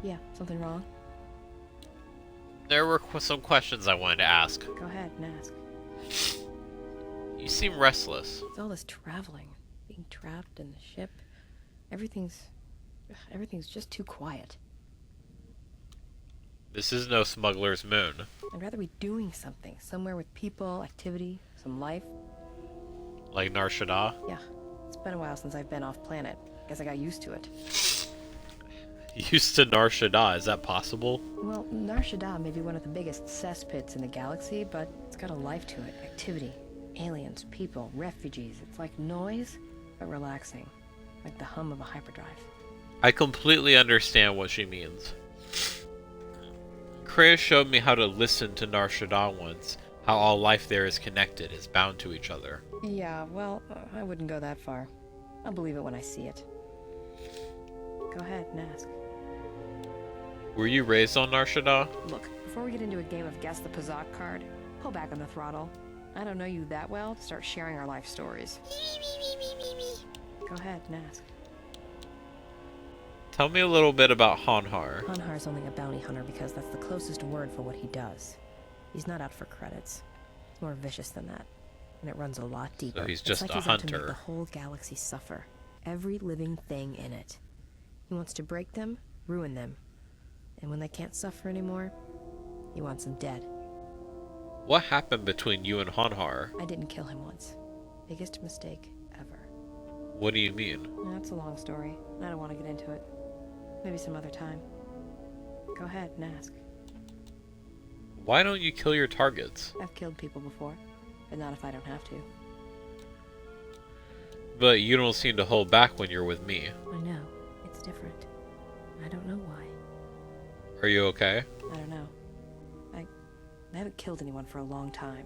Yeah, something wrong? There were some questions I wanted to ask. Go ahead and ask. You seem restless. It's all this traveling, being trapped in the ship. Everything's just too quiet. This is no smuggler's moon. I'd rather be doing something, somewhere with people, activity, some life. Like Nar Shaddaa? Yeah, it's been a while since I've been off planet. Guess I got used to it. Used to Nar Shaddaa, is that possible? Well, Nar Shaddaa may be one of the biggest cesspits in the galaxy, but it's got a life to it. Activity, aliens, people, refugees. It's like noise, but relaxing. Like the hum of a hyperdrive. I completely understand what she means. Kreia showed me how to listen to Nar Shaddaa once, how all life there is connected, is bound to each other. Yeah, well, I wouldn't go that far. I'll believe it when I see it. Go ahead and ask. Were you raised on Nar Shaddaa? Look, before we get into a game of Guess the Pazak card, pull back on the throttle. I don't know you that well to start sharing our life stories. Go ahead and ask. Tell me a little bit about Hanhar. Hanhar's only a bounty hunter because that's the closest word for what he does. He's not out for credits. He's more vicious than that. And it runs a lot deeper. So he's just it's like a he's out to make hunter. the whole galaxy suffer. Every living thing in it. He wants to break them, ruin them. And when they can't suffer anymore, he wants them dead. What happened between you and Hanhar? I didn't kill him once. Biggest mistake ever. What do you mean? That's a long story. I don't want to get into it. Maybe some other time. Go ahead and ask. Why don't you kill your targets? I've killed people before, but not if I don't have to. But you don't seem to hold back when you're with me. I know. It's different. I don't know why. Are you okay? I don't know. I haven't killed anyone for a long time.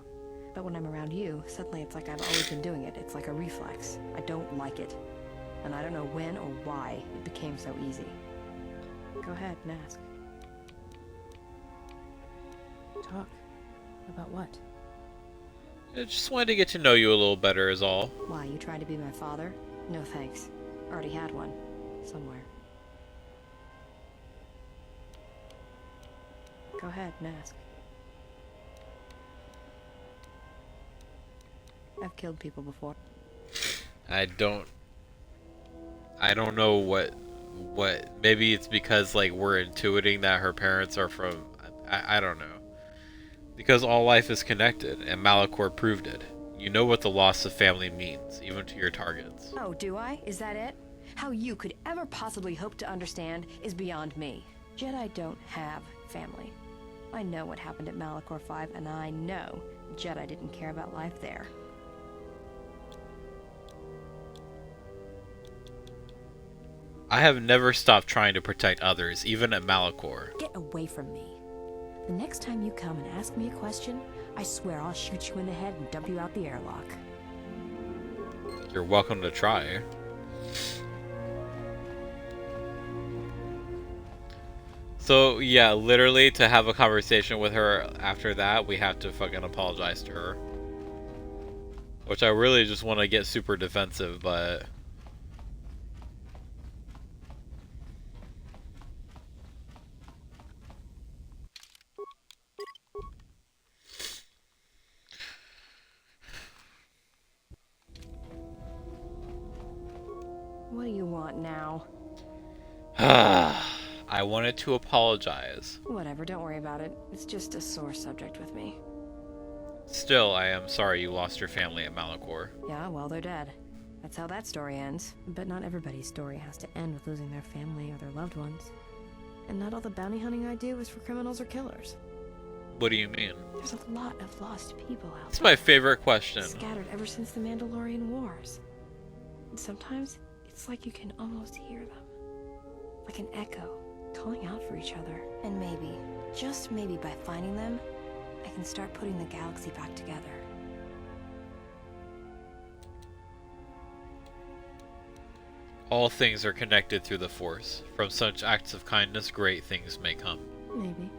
But when I'm around you, suddenly it's like I've always been doing it. It's like a reflex. I don't like it. And I don't know when or why it became so easy. Go ahead and ask. Talk. About what? I just wanted to get to know you a little better is all. Why, you trying to be my father? No thanks. Already had one. Somewhere. Go ahead and ask. I've killed people before. I don't know what maybe it's because like we're intuiting that her parents are from I don't know. Because all life is connected and Malachor proved it. You know what the loss of family means, even to your targets. Oh, do I? Is that it? How you could ever possibly hope to understand is beyond me. Jedi don't have family. I know what happened at Malachor 5, and I know Jedi didn't care about life there. I have never stopped trying to protect others, even at Malachor. Get away from me. The next time you come and ask me a question, I swear I'll shoot you in the head and dump you out the airlock. You're welcome to try. So, yeah, literally, to have a conversation with her after that, we have to fucking apologize to her. Which I really just want to get super defensive, but... What do you want now? I wanted to apologize. Whatever, don't worry about it. It's just a sore subject with me. Still, I am sorry you lost your family at Malachor. Yeah, well, they're dead. That's how that story ends. But not everybody's story has to end with losing their family or their loved ones. And not all the bounty hunting I do is for criminals or killers. What do you mean? There's a lot of lost people out It's there. my favorite question. Scattered ever since the Mandalorian Wars. And sometimes, it's like you can almost hear them. Like an echo, calling out for each other. And maybe, just maybe by finding them, I can start putting the galaxy back together. All things are connected through the Force. From such acts of kindness, great things may come. Maybe.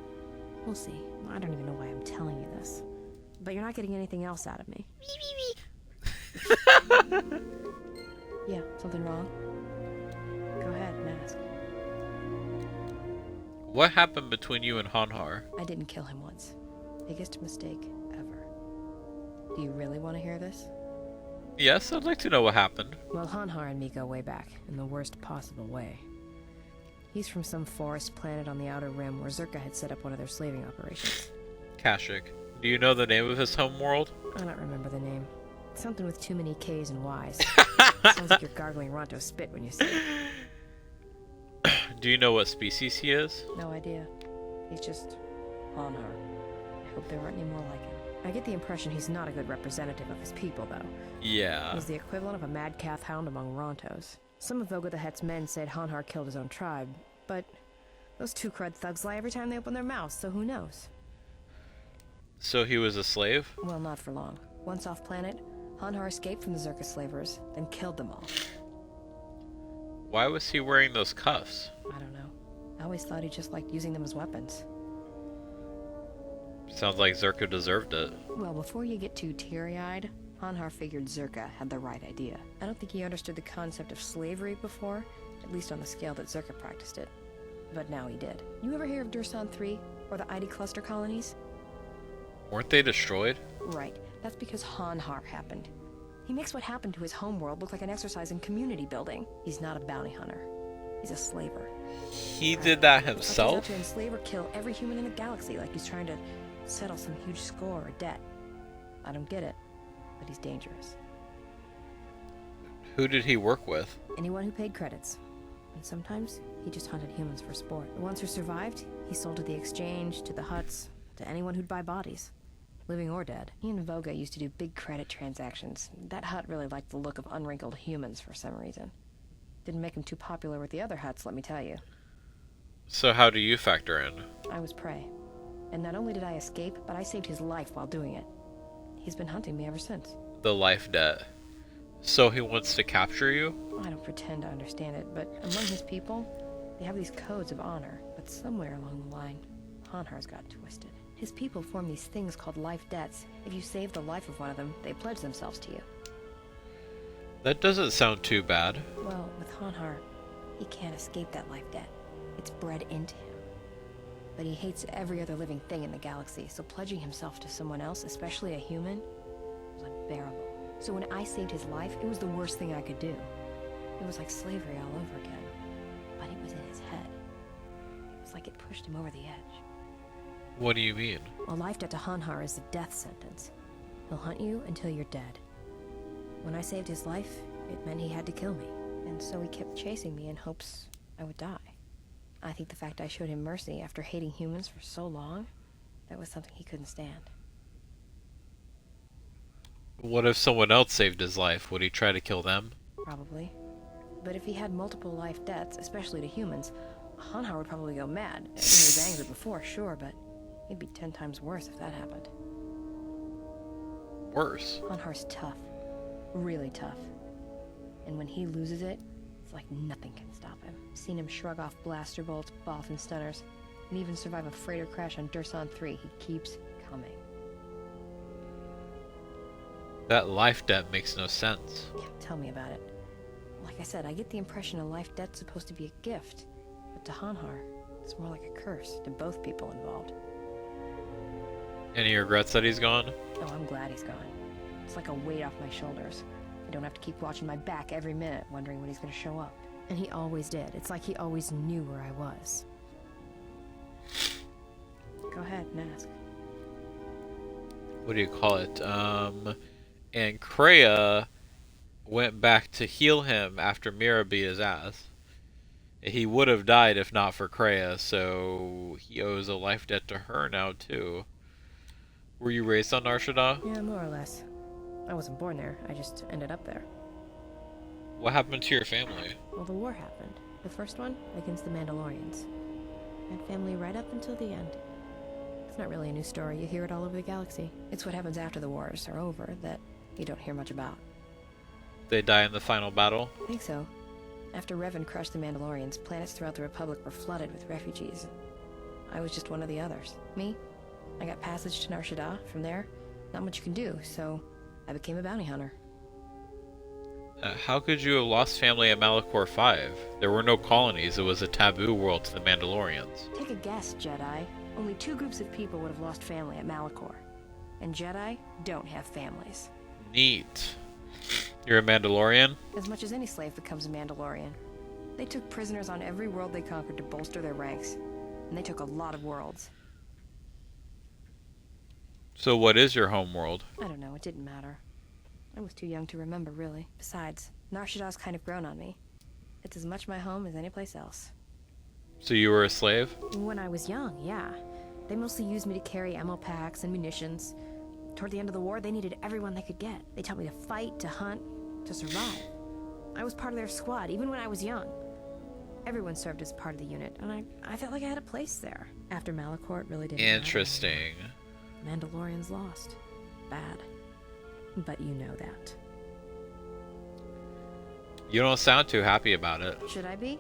We'll see. I don't even know why I'm telling you this. But you're not getting anything else out of me. Yeah, something wrong? Go ahead and ask. What happened between you and Hanhar? I didn't kill him once. Biggest mistake ever. Do you really want to hear this? Yes, I'd like to know what happened. Well, Hanhar and me go way back, in the worst possible way. He's from some forest planet on the Outer Rim where Zerka had set up one of their slaving operations. Kashyyyk. Do you know the name of his homeworld? I don't remember the name. Something with too many K's and Y's. Sounds like you're gargling Ronto spit when you say it. Do you know what species he is? No idea. He's just Hanhar. I hope there aren't any more like him. I get the impression he's not a good representative of his people, though. Yeah. He's the equivalent of a mad calf hound among Rontos. Some of Voga the Hutt's men said Hanhar killed his own tribe, but those two crud thugs lie every time they open their mouths, so who knows? So he was a slave? Well, not for long. Once off planet, Hanhar escaped from the Zerka slavers, then killed them all. Why was he wearing those cuffs? I don't know. I always thought he just liked using them as weapons. Sounds like Zerka deserved it. Well, before you get too teary-eyed, Hanhar figured Zerka had the right idea. I don't think he understood the concept of slavery before, at least on the scale that Zerka practiced it. But now he did. You ever hear of Dursan 3, or the ID cluster colonies? Weren't they destroyed? Right. That's because Hanhar happened. He makes what happened to his homeworld look like an exercise in community building. He's not a bounty hunter. He's a slaver. He did that Like he's out himself? to enslave or kill every human in the galaxy, like he's trying to settle some huge score or debt. I don't get it, but he's dangerous. Who did he work with? Anyone who paid credits. And sometimes, he just hunted humans for sport. The ones who survived, he sold to the exchange, to the huts, to anyone who'd buy bodies. Living or dead. He and Voga used to do big credit transactions. That hut really liked the look of unwrinkled humans for some reason. Didn't make him too popular with the other huts, let me tell you. So how do you factor in? I was prey. And not only did I escape, but I saved his life while doing it. He's been hunting me ever since. The life debt. So he wants to capture you? I don't pretend to understand it, but among his people, they have these codes of honor. But somewhere along the line, Hanhar's got twisted. His people form these things called life debts. If you save the life of one of them, they pledge themselves to you. That doesn't sound too bad. Well, with Hanhar, he can't escape that life debt. It's bred into him. but he hates every other living thing in the galaxy, so pledging himself to someone else, especially a human, was unbearable. So when I saved his life, it was the worst thing I could do. It was like slavery all over again, but it was in his head. It was like it pushed him over the edge. What do you mean? A life debt to Hanhar is a death sentence. He'll hunt you until you're dead. When I saved his life, it meant he had to kill me, and so he kept chasing me in hopes I would die. I think the fact I showed him mercy after hating humans for so long, that was something he couldn't stand. What if someone else saved his life? Would he try to kill them? Probably. But if he had multiple life debts, especially to humans, Hanhar would probably go mad. He was angry before, sure, but he'd be 10 times worse if that happened. Worse? Hanhar's tough. Really tough. And when he loses it, it's like nothing can stop him. Seen him shrug off blaster bolts, Bothan stunners, and even survive a freighter crash on Dursan 3. He keeps coming. That life debt makes no sense. Yeah, tell me about it. Like I said, I get the impression a life debt's supposed to be a gift. But to Hanhar, it's more like a curse to both people involved. Any regrets that he's gone? Oh, I'm glad he's gone. It's like a weight off my shoulders. I don't have to keep watching my back every minute, wondering when he's gonna show up. And he always did. It's like he always knew where I was. Go ahead and ask. What do you call it? And Kreia went back to heal him after Mira beat his ass. He would have died if not for Kreia, so he owes a life debt to her now too. Were you raised on Nar Shaddaa? Yeah, more or less. I wasn't born there, I just ended up there. What happened to your family? Well, the war happened. The first one, against the Mandalorians. I had family right up until the end. It's not really a new story, you hear it all over the galaxy. It's what happens after the wars are over that you don't hear much about. They die in the final battle? I think so. After Revan crushed the Mandalorians, planets throughout the Republic were flooded with refugees. I was just one of the others. Me? I got passage to Nar Shaddaa. From there, not much you can do, so I became a bounty hunter. How could you have lost family at Malachor 5? There were no colonies, it was a taboo world to the Mandalorians. Take a guess, Jedi. Only 2 groups of people would have lost family at Malachor. And Jedi don't have families. Neat. You're a Mandalorian? As much as any slave becomes a Mandalorian. They took prisoners on every world they conquered to bolster their ranks. And they took a lot of worlds. So what is your home world? I don't know, it didn't matter. I was too young to remember, really. Besides, Nar Shaddaa's kind of grown on me. It's as much my home as any place else. So you were a slave? When I was young, yeah. They mostly used me to carry ammo packs and munitions. Toward the end of the war, they needed everyone they could get. They taught me to fight, to hunt, to survive. I was part of their squad, even when I was young. Everyone served as part of the unit, and I felt like I had a place there. After Malachor, it really didn't Interesting. matter. Mandalorians lost. Bad. But you know that. You don't sound too happy about it. Should I be?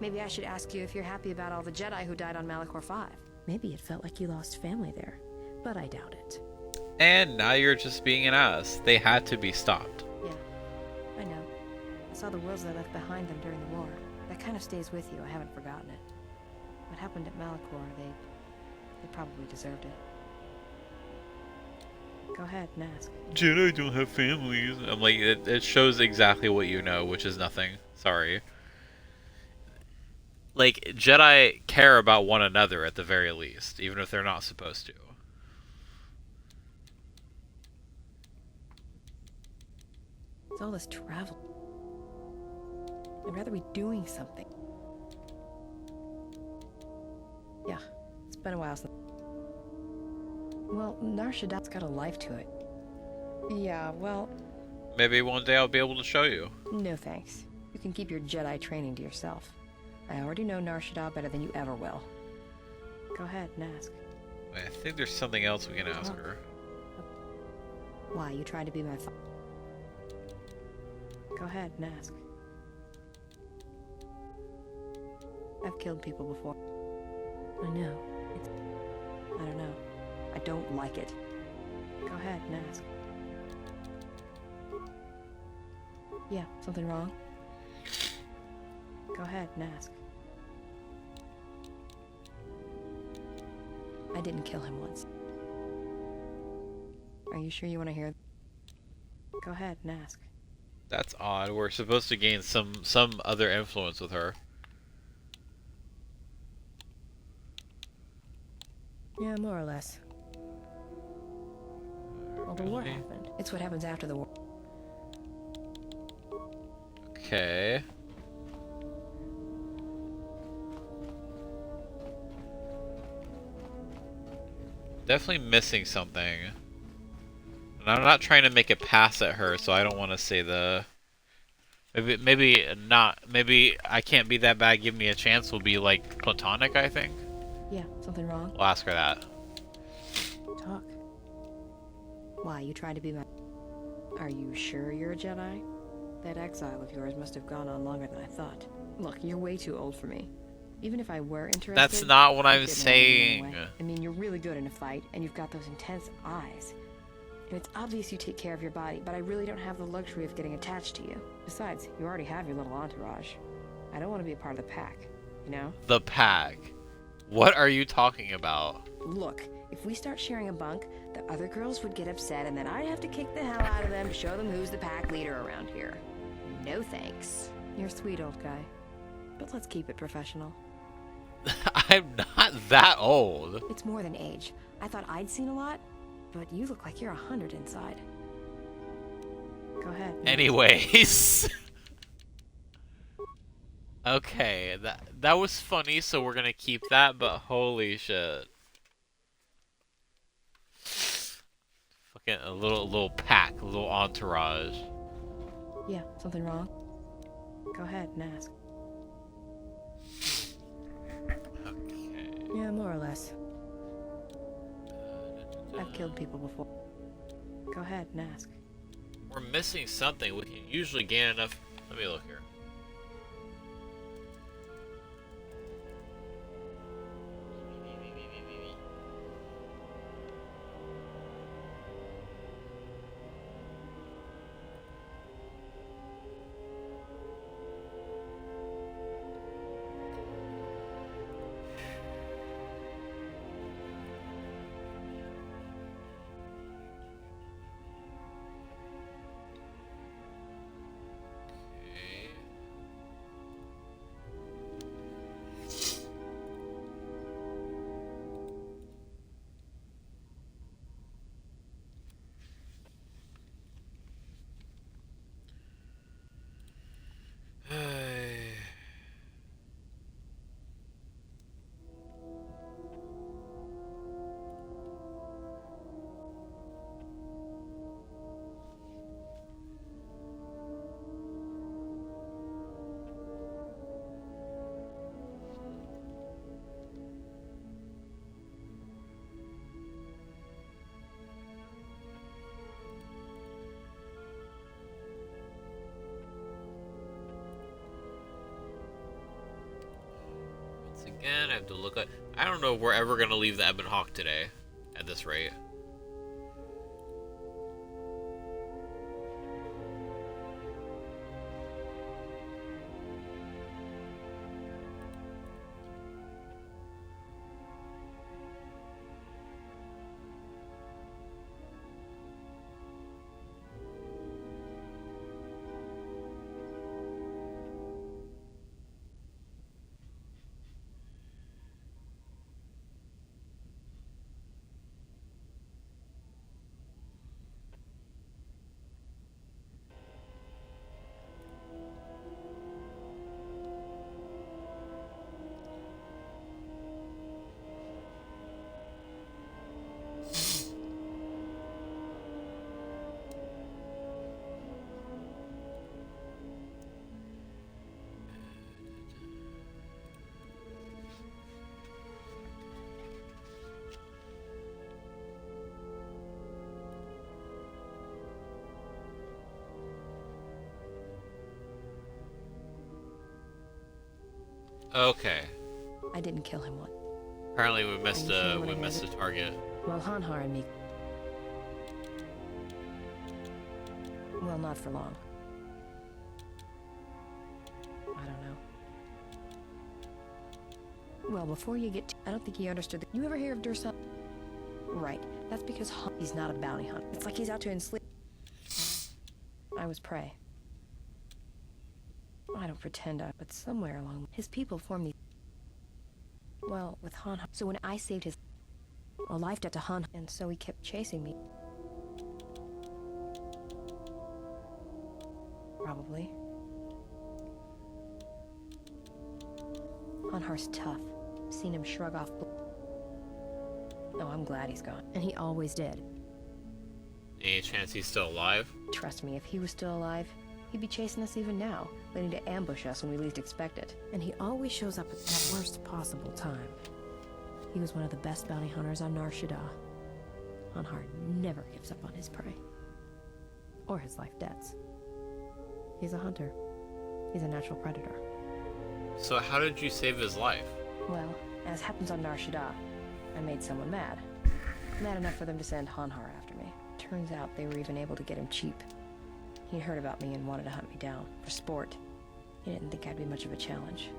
Maybe I should ask you if you're happy about all the Jedi who died on Malachor 5. Maybe it felt like you lost family there, but I doubt it. And now you're just being an ass. They had to be stopped. Yeah, I know. I saw the worlds they left behind them during the war. That kind of stays with you, I haven't forgotten it. What happened at Malachor, they probably deserved it. Go ahead and ask. Jedi don't have families. I'm like, it shows exactly what you know, which is nothing. Sorry. Like, Jedi care about one another at the very least, even if they're not supposed to. It's all this travel. I'd rather be doing something. Yeah, it's been a while since... Well, Nar Shaddaa's got a life to it. Yeah, well... Maybe one day I'll be able to show you. No thanks. You can keep your Jedi training to yourself. I already know Nar Shaddaa better than you ever will. Go ahead and ask. I think there's something else we can ask her. Why, you trying to be my father? Go ahead and ask. I've killed people before. I know. I don't know. I don't like it. Go ahead and ask. Yeah, something wrong? Go ahead and ask. I didn't kill him once. Are you sure you want to hear? Go ahead and ask. That's odd. We're supposed to gain some other influence with her. Yeah, more or less. Well, the war Really? happened. It's what happens after the war. Okay. Definitely missing something. And I'm not trying to make a pass at her, so I don't want to say the... Maybe not. Maybe I can't be that bad. Give me a chance. Will be like platonic, I think. Yeah, something wrong? We'll ask her that. Talk. Why, you tried to be my... Are you sure you're a Jedi? That exile of yours must have gone on longer than I thought. Look, you're way too old for me. Even if I were interested... That's not what I'd I'm get married saying. anyway. I mean, you're really good in a fight, and you've got those intense eyes. And it's obvious you take care of your body, but I really don't have the luxury of getting attached to you. Besides, you already have your little entourage. I don't want to be a part of the pack, you know? The pack. What are you talking about? Look, if we start sharing a bunk, the other girls would get upset, and then I'd have to kick the hell out of them to show them who's the pack leader around here. No thanks. You're a sweet old guy. But let's keep it professional. I'm not that old. It's more than age. I thought I'd seen a lot, but you look like you're 100 inside. Go ahead. Anyways. Okay, that was funny, so we're gonna keep that, but holy shit. Fucking a little pack, a little entourage. Yeah, something wrong? Go ahead and ask. Okay. Yeah, more or less. I've killed people before. Go ahead and ask. We're missing something. We can usually gain enough. Let me look here. Again, I have to look at. I don't know if we're ever gonna leave the Ebon Hawk today, at this rate. Okay. I didn't kill him once. Apparently we missed Are you sure we what I missed a heard? target. Well, Hanhar and me... Well, not for long. I don't know. Well, before you get I don't think he understood the— You ever hear of Dursan? Right. That's because he's not a bounty hunter. It's like he's out to enslave. I was prey. I don't pretend but somewhere along his people formed these. Well, with Han. So when I saved his life debt to Han, and so he kept chasing me. Probably. Hanhar's tough. Seen him shrug off. Oh, I'm glad he's gone. And he always did. Any chance he's still alive? Trust me, if he was still alive, he'd be chasing us even now, waiting to ambush us when we least expect it. And he always shows up at the worst possible time. He was one of the best bounty hunters on Nar Shaddaa. Hanhar never gives up on his prey. Or his life debts. He's a hunter. He's a natural predator. So how did you save his life? Well, as happens on Nar Shaddaa, I made someone mad. Mad enough for them to send Hanhar after me. Turns out they were even able to get him cheap. He'd heard about me and wanted to hunt me down, for sport. He didn't think I'd be much of a challenge.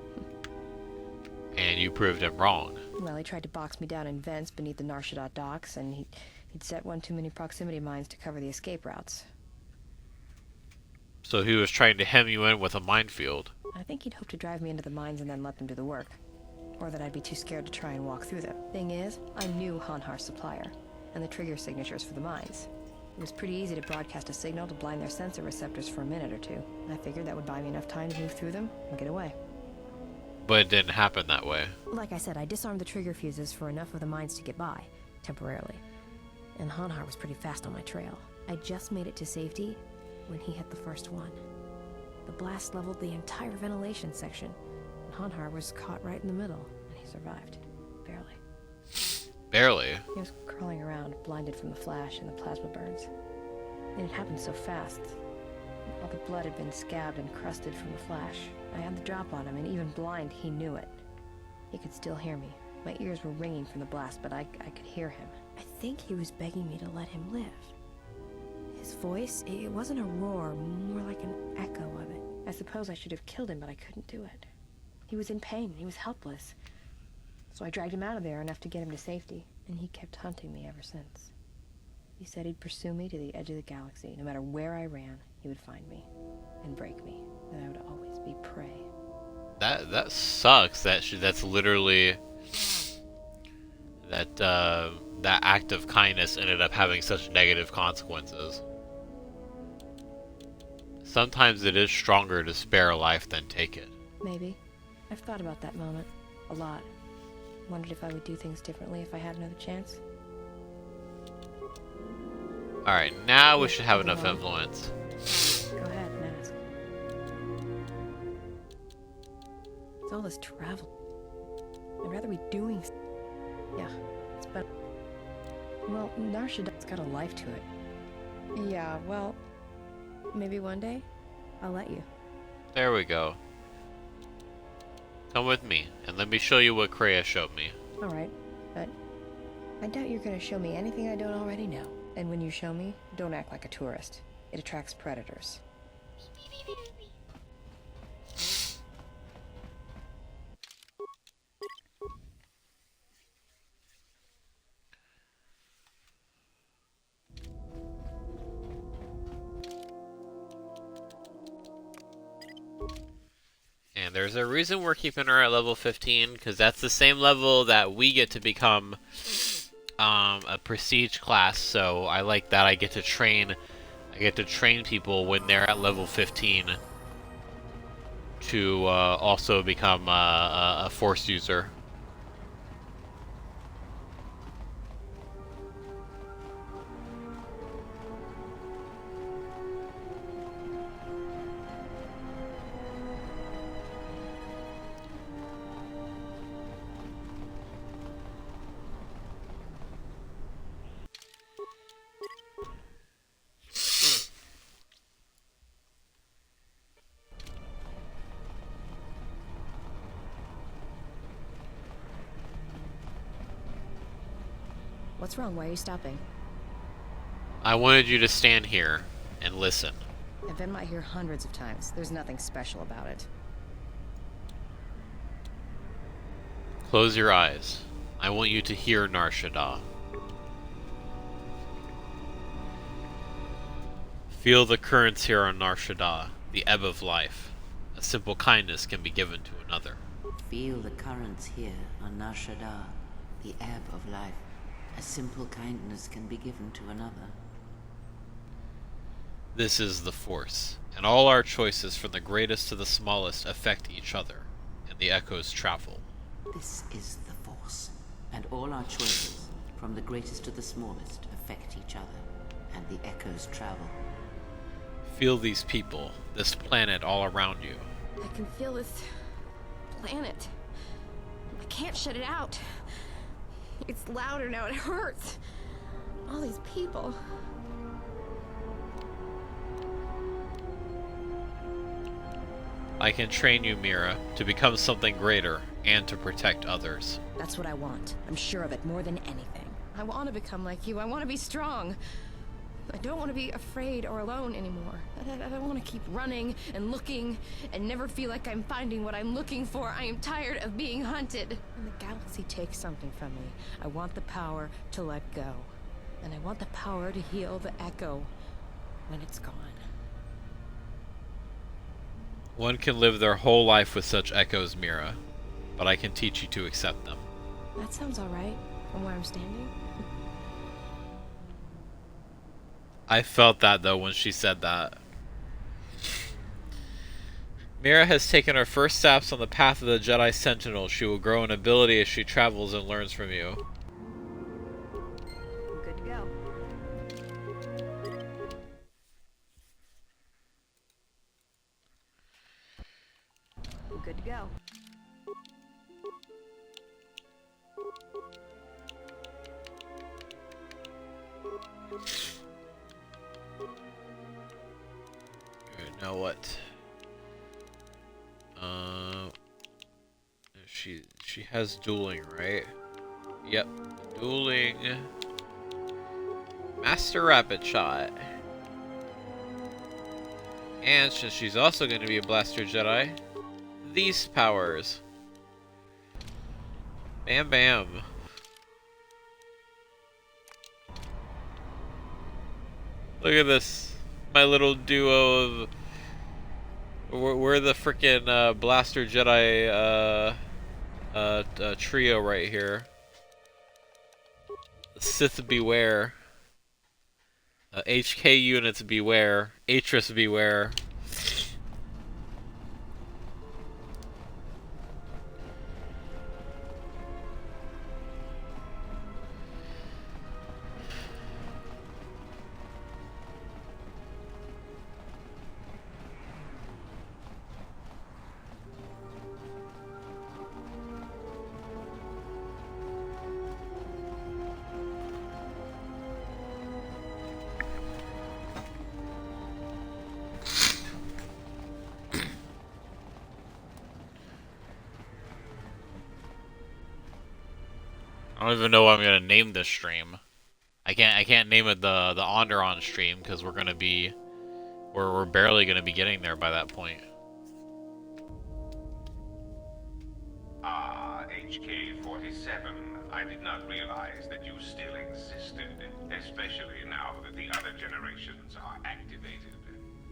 And you proved him wrong. Well, he tried to box me down in vents beneath the Nar Shaddaa docks, and he'd set one too many proximity mines to cover the escape routes. So he was trying to hem you in with a minefield. I think he'd hoped to drive me into the mines and then let them do the work. Or that I'd be too scared to try and walk through them. Thing is, I knew Hanhar's supplier, and the trigger signatures for the mines. It was pretty easy to broadcast a signal to blind their sensor receptors for a minute or two. I figured that would buy me enough time to move through them and get away. But it didn't happen that way. Like I said, I disarmed the trigger fuses for enough of the mines to get by, temporarily. And Hanhar was pretty fast on my trail. I just made it to safety when he hit the first one. The blast leveled the entire ventilation section, and Hanhar was caught right in the middle, and he survived. Barely. Barely. He was crawling around, blinded from the flash and the plasma burns. And it happened so fast. All the blood had been scabbed and crusted from the flash. I had the drop on him, and even blind, he knew it. He could still hear me. My ears were ringing from the blast, but I could hear him. I think he was begging me to let him live. His voice, it wasn't a roar, more like an echo of it. I suppose I should have killed him, but I couldn't do it. He was in pain, he was helpless. So I dragged him out of there enough to get him to safety, and he kept hunting me ever since. He said he'd pursue me to the edge of the galaxy. No matter where I ran, he would find me and break me, and I would always be prey. That sucks. That's literally that act of kindness ended up having such negative consequences. Sometimes it is stronger to spare a life than take it. Maybe. I've thought about that moment a lot. Wondered if I would do things differently if I had another chance. Alright, now we should have enough influence. Go ahead and ask. It's all this travel. I'd rather be doing. Yeah, it's better. Well, Nar Shaddaa's got a life to it. Yeah, well, maybe one day I'll let you. There we go. Come with me, and let me show you what Kreia showed me. Alright, but I doubt you're gonna show me anything I don't already know. And when you show me, don't act like a tourist. It attracts predators. And there's a reason we're keeping her at level 15, because that's the same level that we get to become a prestige class. So I like that I get to train people when they're at level 15 to also become a force user. What's wrong? Why are you stopping? I wanted you to stand here and listen. I've been out here hundreds of times. There's nothing special about it. Close your eyes. I want you to hear Nar Shaddaa. Feel the currents here on Nar Shaddaa, the ebb of life. A simple kindness can be given to another. Feel the currents here on Nar Shaddaa, the ebb of life. A simple kindness can be given to another. This is the Force, and all our choices from the greatest to the smallest affect each other, and the echoes travel. This is the Force, and all our choices, from the greatest to the smallest, affect each other, and the echoes travel. Feel these people, this planet all around you. I can feel this planet. I can't shut it out. It's louder now, it hurts. All these people. I can train you, Mira, to become something greater and to protect others. That's what I want. I'm sure of it more than anything. I want to become like you. I want to be strong. I don't want to be afraid or alone anymore. I want to keep running and looking and never feel like I'm finding what I'm looking for. I am tired of being hunted. When the galaxy takes something from me, I want the power to let go. And I want the power to heal the echo when it's gone. One can live their whole life with such echoes, Mira, but I can teach you to accept them. That sounds alright from where I'm standing. I felt that, though, when she said that. Mira has taken her first steps on the path of the Jedi Sentinel. She will grow in ability as she travels and learns from you. Good to go. Good to go. Alright, now what? She has dueling, right? Yep, dueling. Master Rapid Shot. And since she's also going to be a Blaster Jedi, these powers. Bam bam. Look at this. My little duo of... We're the frickin' Blaster Jedi trio right here. Sith beware. HK units beware. Atris beware. I don't even know what I'm gonna name this stream. I can't name it the Onderon stream because we're barely gonna be getting there by that point. Ah, HK-47. I did not realize that you still existed, especially now that the other generations are activated.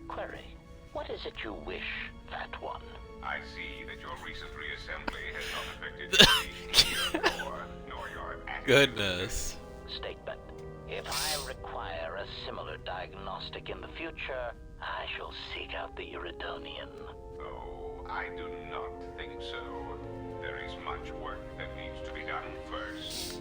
Query, what is it you wish, Fat One? I see that your recent reassembly has not affected your nor your active. Goodness. Statement. If I require a similar diagnostic in the future, I shall seek out the Iridonian. Oh, I do not think so. There is much work that needs to be done first.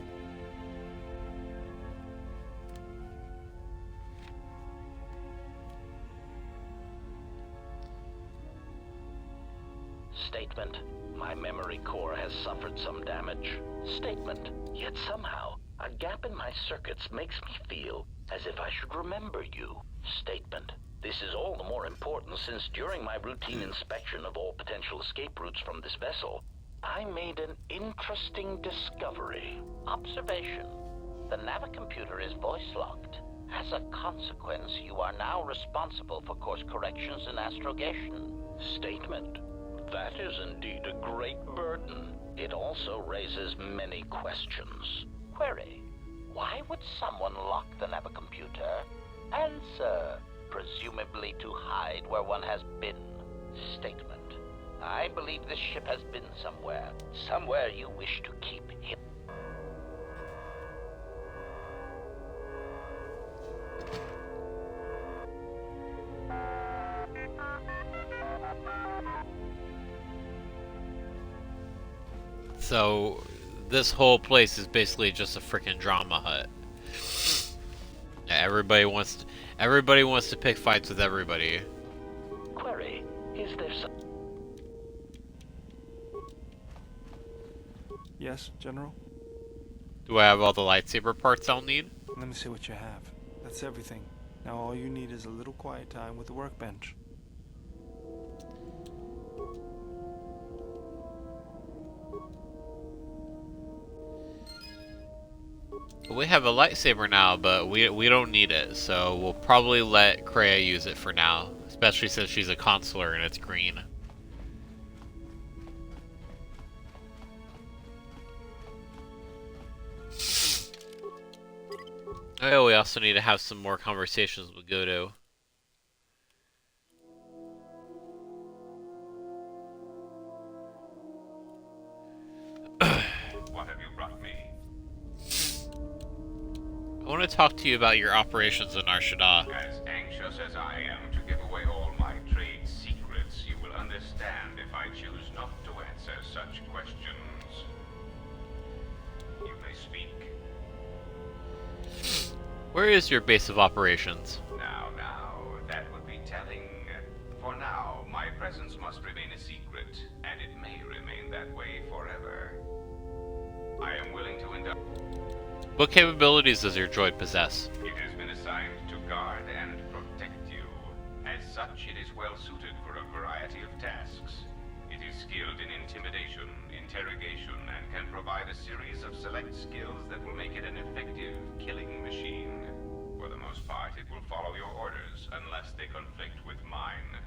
Statement. My memory core has suffered some damage. Statement. Yet somehow, a gap in my circuits makes me feel as if I should remember you. Statement. This is all the more important since during my routine inspection of all potential escape routes from this vessel, I made an interesting discovery. Observation. The navicomputer is voice-locked. As a consequence, you are now responsible for course corrections and astrogation. Statement. That is indeed a great burden. It also raises many questions. Query: why would someone lock the navicomputer? Answer: presumably to hide where one has been. Statement: I believe this ship has been somewhere. Somewhere you wish to keep hidden. So, this whole place is basically just a freaking drama hut. Everybody wants to pick fights with everybody. Query: is there some... Yes, General? Do I have all the lightsaber parts I'll need? Let me see what you have. That's everything. Now all you need is a little quiet time with the workbench. We have a lightsaber now, but we don't need it, so we'll probably let Kreia use it for now, especially since she's a consular and it's green. Oh, we also need to have some more conversations with Godo. What have you brought me? I want to talk to you about your operations in Arshada. As anxious as I am to give away all my trade secrets, you will understand if I choose not to answer such questions. You may speak. Where is your base of operations? Now, that would be telling. For now, my presence must remain a secret, and it may remain that way forever. I am willing to indulge. What capabilities does your droid possess? It has been assigned to guard and protect you. As such, it is well suited for a variety of tasks. It is skilled in intimidation, interrogation, and can provide a series of select skills that will make it an effective killing machine. For the most part, it will follow your orders, unless they conflict with mine.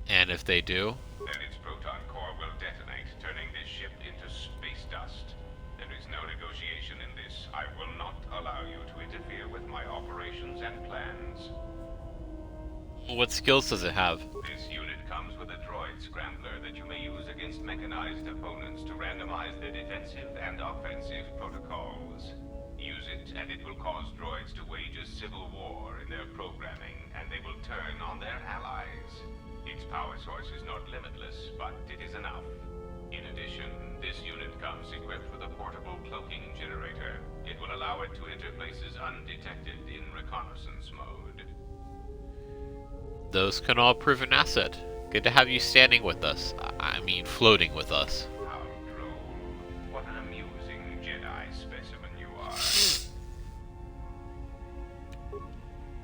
And if they do? Then its proton core will detonate, turning this ship into space dust. There is no negotiation in this. I will not allow you to interfere with my operations and plans. What skills does it have? This unit comes with a droid scrambler that you may use against mechanized opponents to randomize their defensive and offensive protocols. Use it, and it will cause droids to wage a civil war in their programming, and they will turn on their allies. Its power source is not limitless, but it is enough. In addition, this unit comes equipped with a portable cloaking generator. It will allow it to enter places undetected in reconnaissance mode. Those can all prove an asset. Good to have you standing with us. I mean, floating with us. How droll. What an amusing Jedi specimen you are.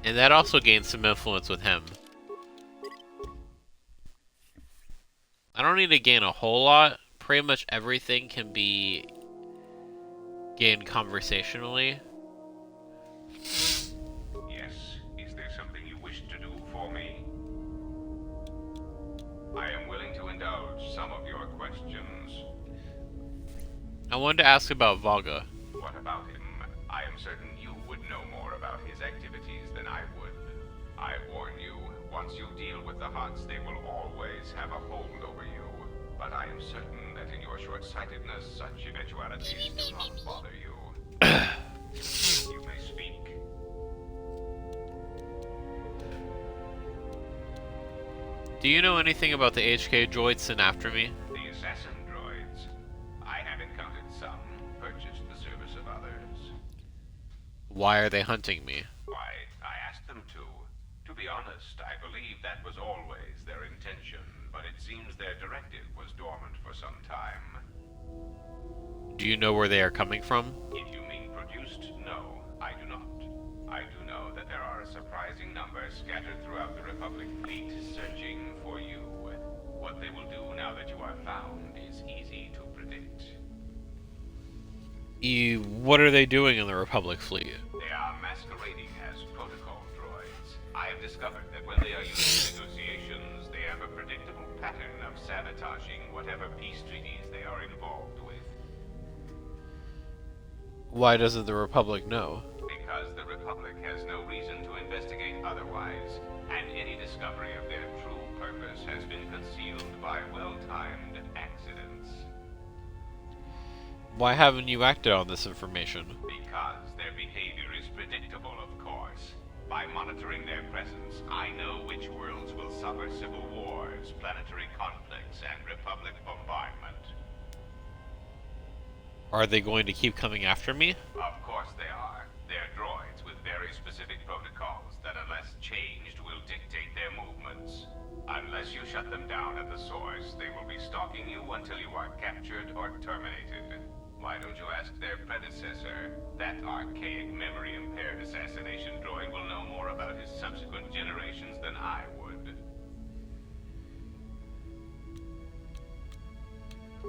And that also gains some influence with him. I don't need to gain a whole lot. Pretty much everything can be gained conversationally. Yes, is there something you wish to do for me? I am willing to indulge some of your questions. I wanted to ask about Vaga. What about him? I am certain you would know more about his activities than I would. I warn you, once you deal with the Huts, they will always have a hold over you. But I am certain that in your short-sightedness, such eventualities do not bother you. You may speak. Do you know anything about the HK droids sent after me? The assassin droids. I have encountered some, purchased the service of others. Why are they hunting me? Why, I asked them to. To be honest, I believe that was always their intention, but it seems their directive was dormant for some time. Do you know where they are coming from? If you mean produced, no, I do not. I do know that there are a surprising number scattered throughout the Republic fleet searching for you. What they will do now that you are found is easy to predict. What are they doing in the Republic fleet? They are masquerading as protocol droids. I have discovered that when they are using negotiations, they have a predictable pattern of sabotaging whatever peace treaties they are involved Why doesn't the Republic know? Because the Republic has no reason to investigate otherwise, and any discovery of their true purpose has been concealed by well-timed accidents. Why haven't you acted on this information? Because their behavior is predictable, of course. By monitoring their presence, I know which worlds will suffer civil wars, planetary conflicts, and Republic bombardment. Are they going to keep coming after me? Of course they are. They're droids with very specific protocols that, unless changed, will dictate their movements. Unless you shut them down at the source, they will be stalking you until you are captured or terminated. Why don't you ask their predecessor? That archaic, memory-impaired assassination droid will know more about his subsequent generations than I would.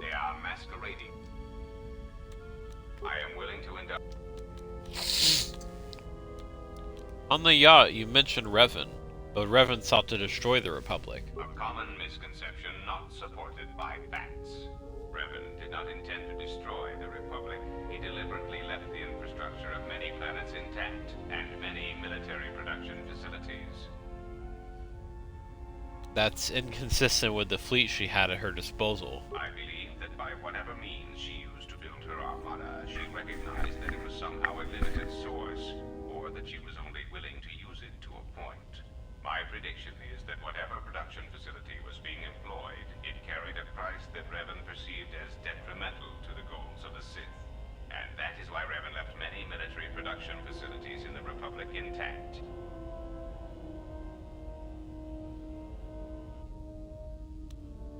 They are masquerading. I am willing to indulge. On the yacht, you mentioned Revan, but Revan sought to destroy the Republic. A common misconception not supported by facts. Revan did not intend to destroy the Republic. He deliberately left the infrastructure of many planets intact, and many military production facilities. That's inconsistent with the fleet she had at her disposal. I believe that by whatever means she used to build her armada, she recognized that it was somehow a limited source, or that she was only willing to use it to a point. My prediction is that whatever production facility was being employed, it carried a price that Revan perceived as detrimental to the goals of the Sith. And that is why Revan left many military production facilities in the Republic intact.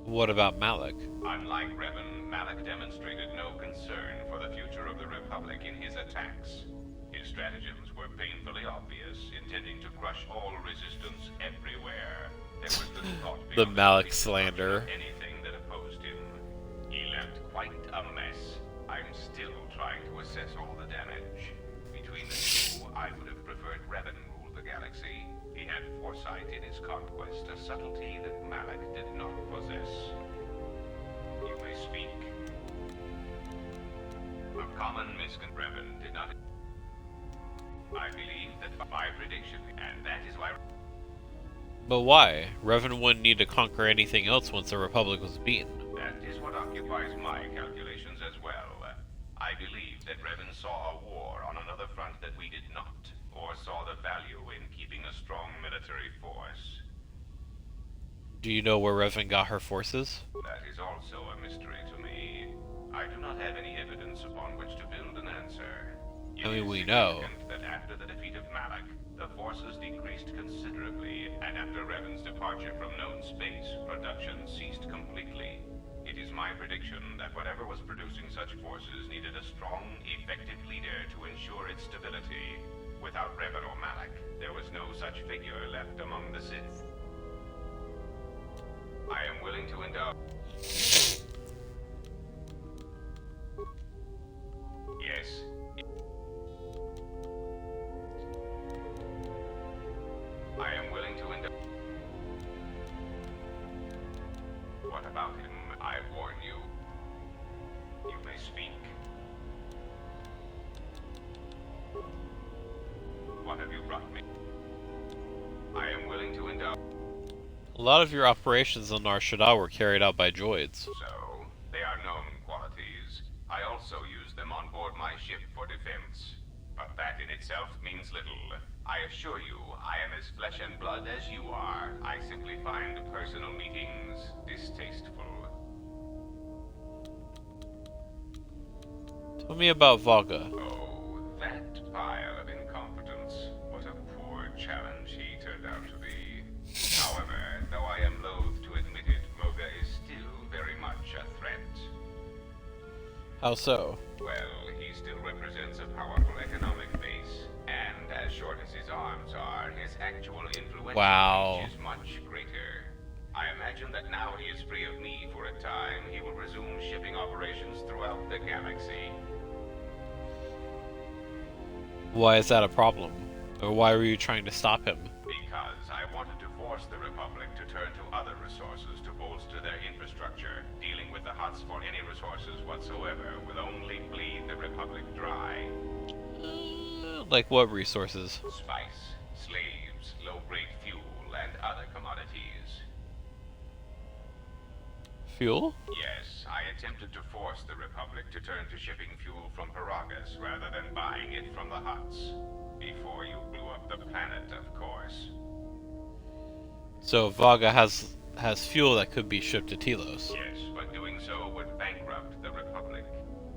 What about Malak? Unlike Revan, Malak demonstrated no concern for the future of the Republic in his attacks. His stratagems were painfully obvious, intending to crush all resistance everywhere. There was little thought The beyond Malak the slander. anything that opposed him. He left quite a mess. I'm still trying to assess all the damage. Between the two, I would have preferred Revan rule the galaxy. He had foresight in his conquest, a subtlety that Malak did not possess. You may speak. A common misconception Revan did not. I believe that my prediction, and that is why. But why? Revan wouldn't need to conquer anything else once the Republic was beaten. That is what occupies my calculations as well. I believe that Revan saw a war on another front that we did not, or saw the value in keeping a strong military force. Do you know where Revan got her forces? That is also a mystery to me. I do not have any evidence upon which to build an answer. I mean, It is we know. significant that after the defeat of Malak, the forces decreased considerably, and after Revan's departure from known space, production ceased completely. It is my prediction that whatever was producing such forces needed a strong, effective leader to ensure its stability. Without Revan or Malak, there was no such figure left among the Sith. I am willing to indulge. Yes. I am willing to indulge. What about him? I warn you. You may speak. What have you brought me? I am willing to indulge. A lot of your operations on Nar Shaddaa were carried out by droids. So, they are known qualities. I also use them on board my ship for defense. But that in itself means little. I assure you, I am as flesh and blood as you are. I simply find personal meetings distasteful. Tell me about Vaga. Oh, that pile of incompetence. What a poor challenge he turned out to be. However, though I am loath to admit it, Moga is still very much a threat. How so? Well, he still represents a powerful economic base, and as short as his arms are, his actual influence is much greater. I imagine that now he is free of me for a time, he will resume shipping operations throughout the galaxy. Why is that a problem? Or why were you trying to stop him? Because I wanted to force the Republic to turn to other resources to bolster their infrastructure. Dealing with the Hutts for any resources whatsoever will only bleed the Republic dry. Like what resources? Spice, slaves, low-grade fuel, and other commodities. Fuel? Yes, I attempted to force the Republic to turn to shipping fuel from Paragus rather than buying it from the Hutts. Before you blew up the planet, of course. So Vaga has fuel that could be shipped to Telos. Yes, but doing so would bankrupt the Republic.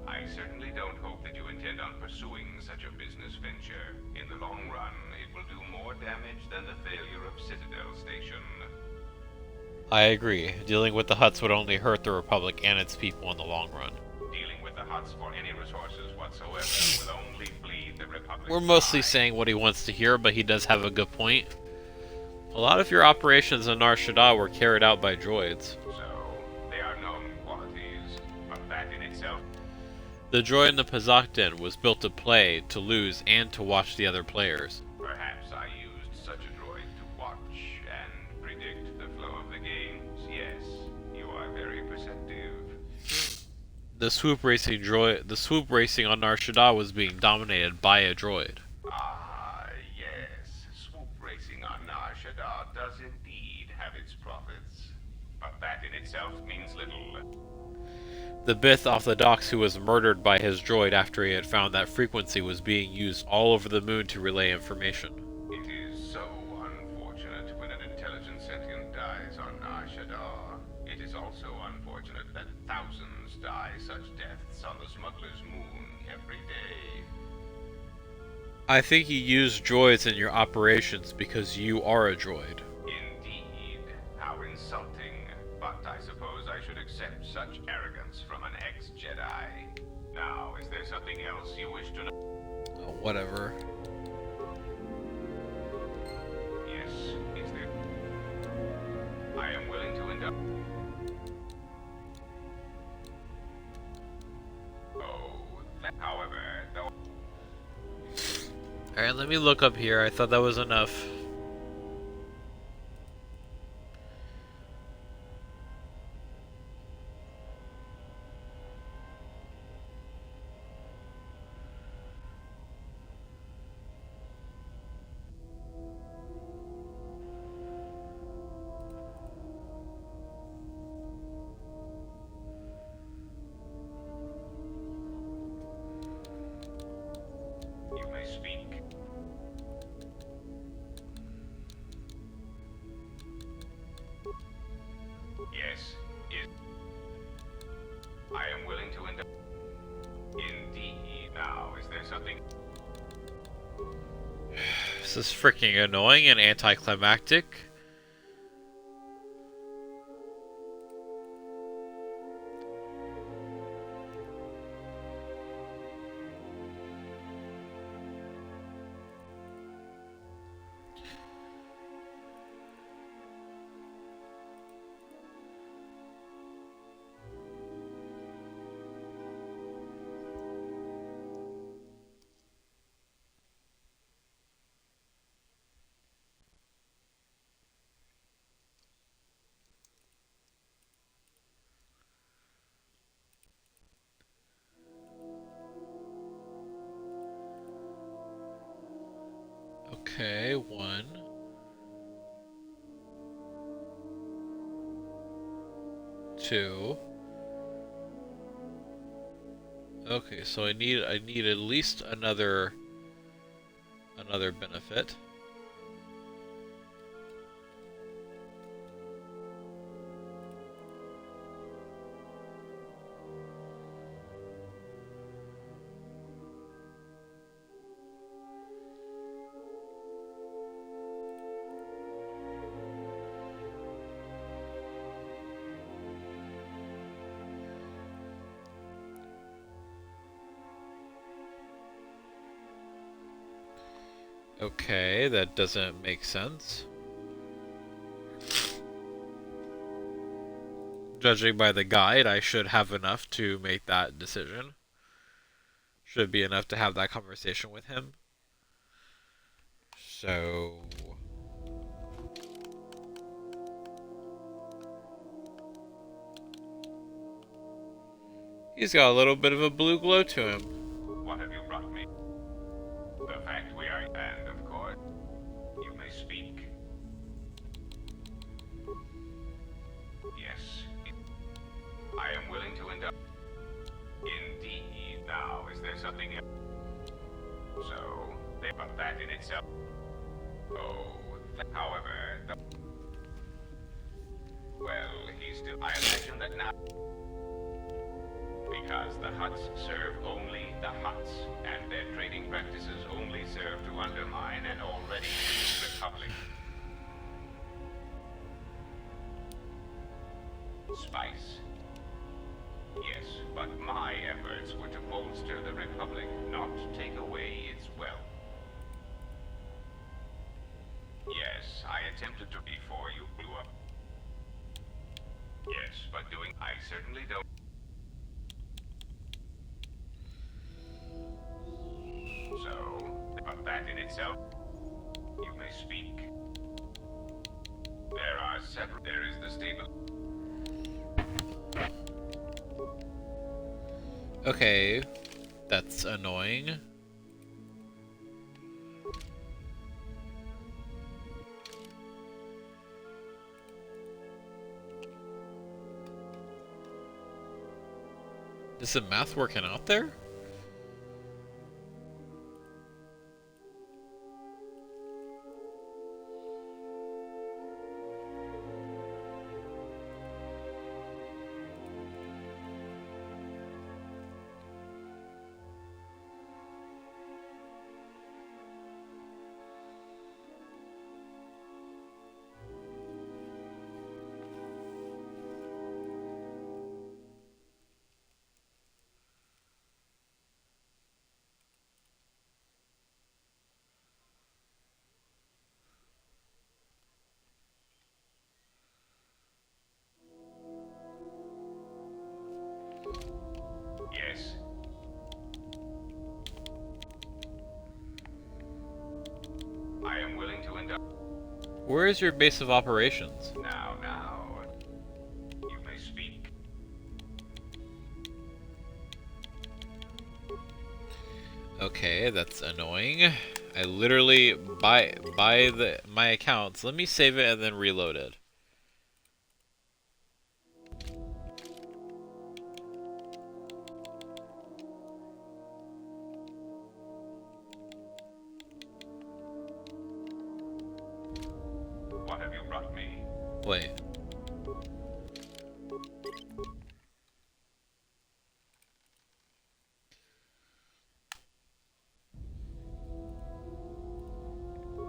I certainly don't hope that you intend on pursuing such a business venture. In the long run, it will do more damage than the failure of Citadel Station. I agree. Dealing with the Hutts would only hurt the Republic and its people in the long run. Dealing with the Hutts for any resources whatsoever will only bleed the Republic. We're mostly dry. saying what he wants to hear, but he does have a good point. A lot of your operations on Nar Shaddaa were carried out by droids. So, they are known qualities, but that in itself... The droid in the Pazaktin was built to play, to lose, and to watch the other players. Perhaps I used such a droid to watch and predict the flow of the games. Yes, you are very perceptive. The swoop racing on Nar Shaddaa was being dominated by a droid. Ah, yes. Swoop racing on Nar Shaddaa does indeed have its profits. But that in itself means little. The Bith off the docks who was murdered by his droid after he had found that frequency was being used all over the moon to relay information. It is so unfortunate when an intelligent sentient dies on Nar Shaddaa. It is also unfortunate that thousands die such deaths on the smuggler's moon every day. I think you use droids in your operations because you are a droid. Indeed. How insulting. But I suppose I should accept such arrogance from an ex-Jedi. Now, is there something else you wish to know? Oh, whatever. Yes, is there? I am willing to indulge. Oh, however, though... Alright, let me look up here. I thought that was enough. You may speak. Yes, I am willing to indulge. Indeed. Now, is there something... This is freaking annoying and anticlimactic. Okay, 1. 2. Okay, so I need at least another benefit. Okay, that doesn't make sense. Judging by the guide, I should have enough to make that decision. Should be enough to have that conversation with him. So... he's got a little bit of a blue glow to him. What have you brought me? The fact something else. So, but that in itself. Oh, however, well, he's still. I imagine that now. Because the Hutts serve only the Hutts, and their trading practices only serve to undermine an already weak republic. Spice. Yes, but my efforts were to bolster the Republic, not take away its wealth. Yes, I attempted to before you blew up. Yes, but doing I certainly don't. So, but that in itself, you may speak. There are several. There is the stable. Okay, that's annoying. Is the math working out there? Yes. I am willing to indulge. Where is your base of operations? Now, you may speak. Okay, that's annoying. I literally buy my accounts. Let me save it and then reload it. What have you brought me? Wait.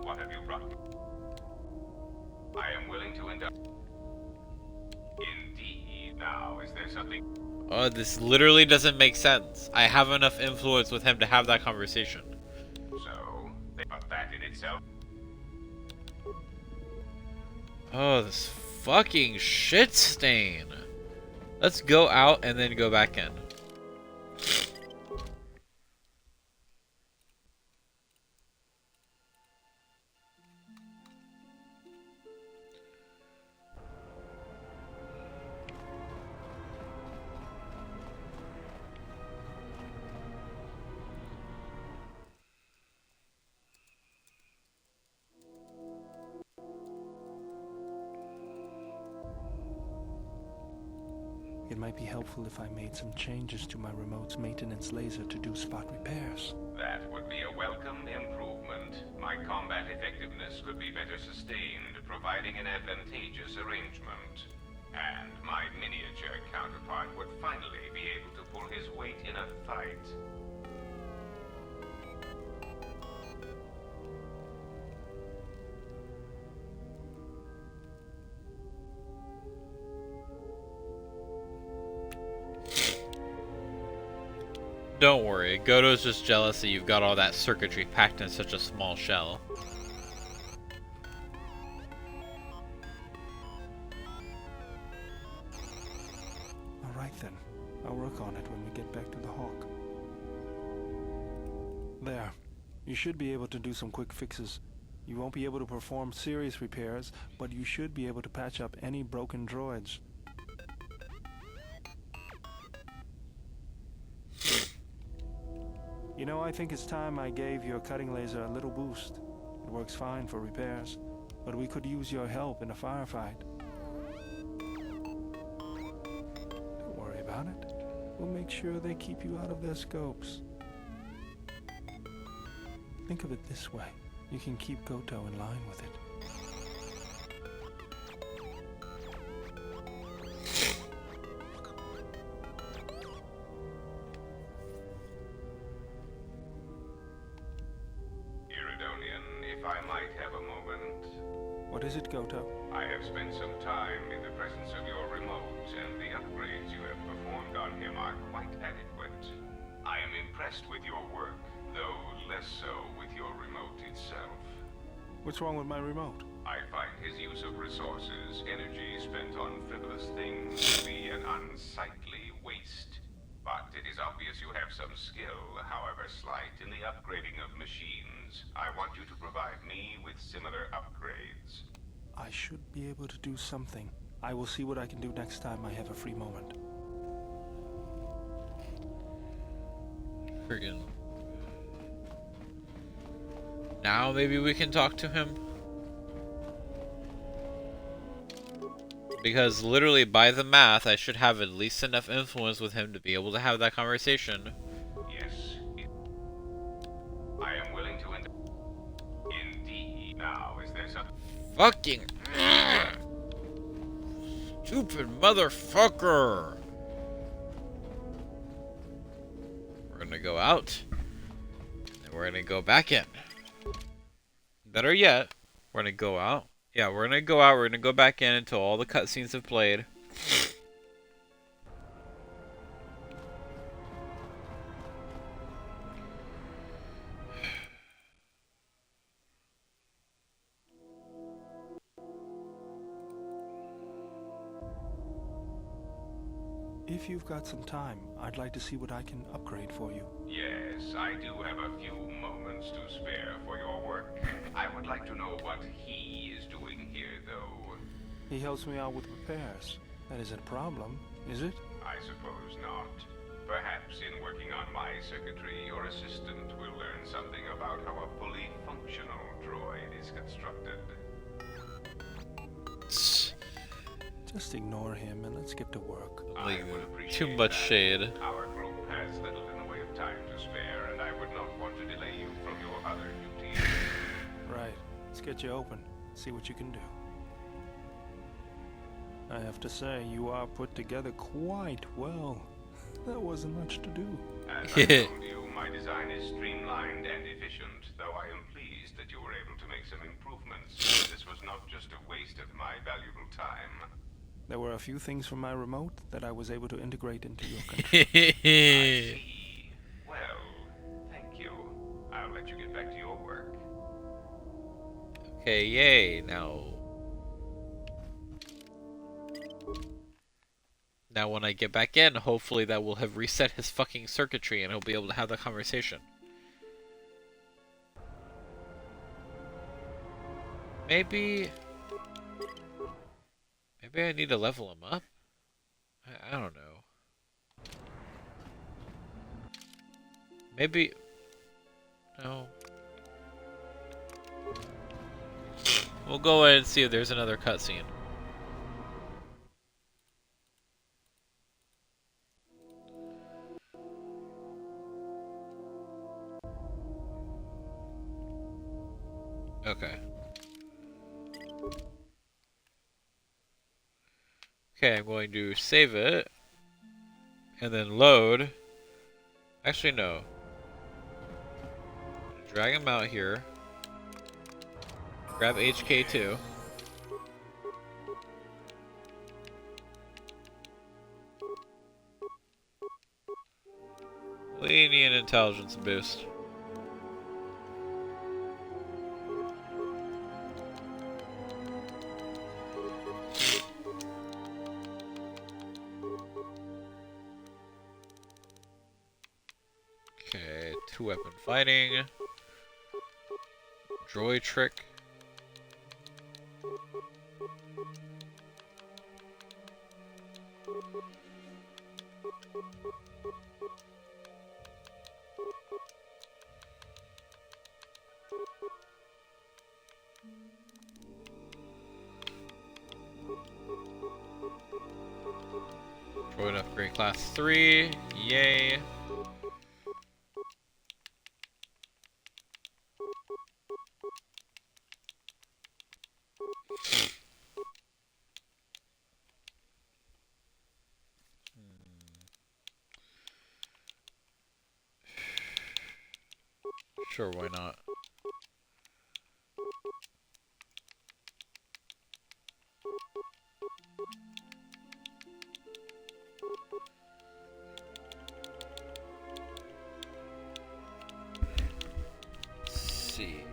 What have you brought me? I am willing to indulge. Indeed. Now, is there something? Oh, this literally doesn't make sense. I have enough influence with him to have that conversation. So, but that in itself. Oh, this fucking shit stain. Let's go out and then go back in. It might be helpful if I made some changes to my remote's maintenance laser to do spot repairs. That would be a welcome improvement. My combat effectiveness could be better sustained, providing an advantageous arrangement. And my miniature counterpart would finally be able to pull his weight in a fight. Don't worry, Goto's just jealous that you've got all that circuitry packed in such a small shell. Alright then, I'll work on it when we get back to the Hawk. There, you should be able to do some quick fixes. You won't be able to perform serious repairs, but you should be able to patch up any broken droids. You know, I think it's time I gave your cutting laser a little boost. It works fine for repairs, but we could use your help in a firefight. Don't worry about it. We'll make sure they keep you out of their scopes. Think of it this way. You can keep KoTOR in line with it. If I might have a moment. What is it, KoTOR? I have spent some time in the presence of your remote, and the upgrades you have performed on him are quite adequate. I am impressed with your work, though less so with your remote itself. What's wrong with my remote? I find his use of resources, energy spent on frivolous things, to be an unsightly waste. But it is obvious you have some skill, however slight, in the upgrading of machines. I want you to provide me with similar upgrades. I should be able to do something. I will see what I can do next time I have a free moment. Friggin'. Now maybe we can talk to him? Because literally by the math, I should have at least enough influence with him to be able to have that conversation. Yes. I am willing to indeed. Now, is there something? Fucking stupid motherfucker! We're gonna go out, and we're gonna go back in. Better yet, we're gonna go out. Yeah, we're gonna go out, we're gonna go back in until all the cutscenes have played. If you've got some time, I'd like to see what I can upgrade for you. Yes, I do have a few moments to spare for your work. I would like to know what he is doing here, though. He helps me out with repairs. That isn't a problem, is it? I suppose not. Perhaps in working on my circuitry, your assistant will learn something about how a fully functional droid is constructed. Just ignore him and let's get to work. Like, I would appreciate too much that. shade. Our group has little in the way of time to spare, and I would not want to delay you from your other duties. Right. Let's get you open. See what you can do. I have to say, you are put together quite well. There wasn't much to do. As I told you, my design is streamlined and efficient, though I am pleased that you were able to make some improvements. This was not just a waste of my valuable time. There were a few things from my remote that I was able to integrate into your control. I see. Well, thank you. I'll let you get back to your work. Okay, yay. Now when I get back in, hopefully that will have reset his fucking circuitry and he'll be able to have that conversation. Maybe I need to level him up? I don't know. Maybe... No. We'll go ahead and see if there's another cutscene. Okay. Okay, I'm going to save it. And then load. Actually, no. Drag him out here. Grab HK2. We need an intelligence boost. Okay, 2-weapon fighting. Droid trick. Droid upgrade class 3. Yay. Sure, why not? Let's see.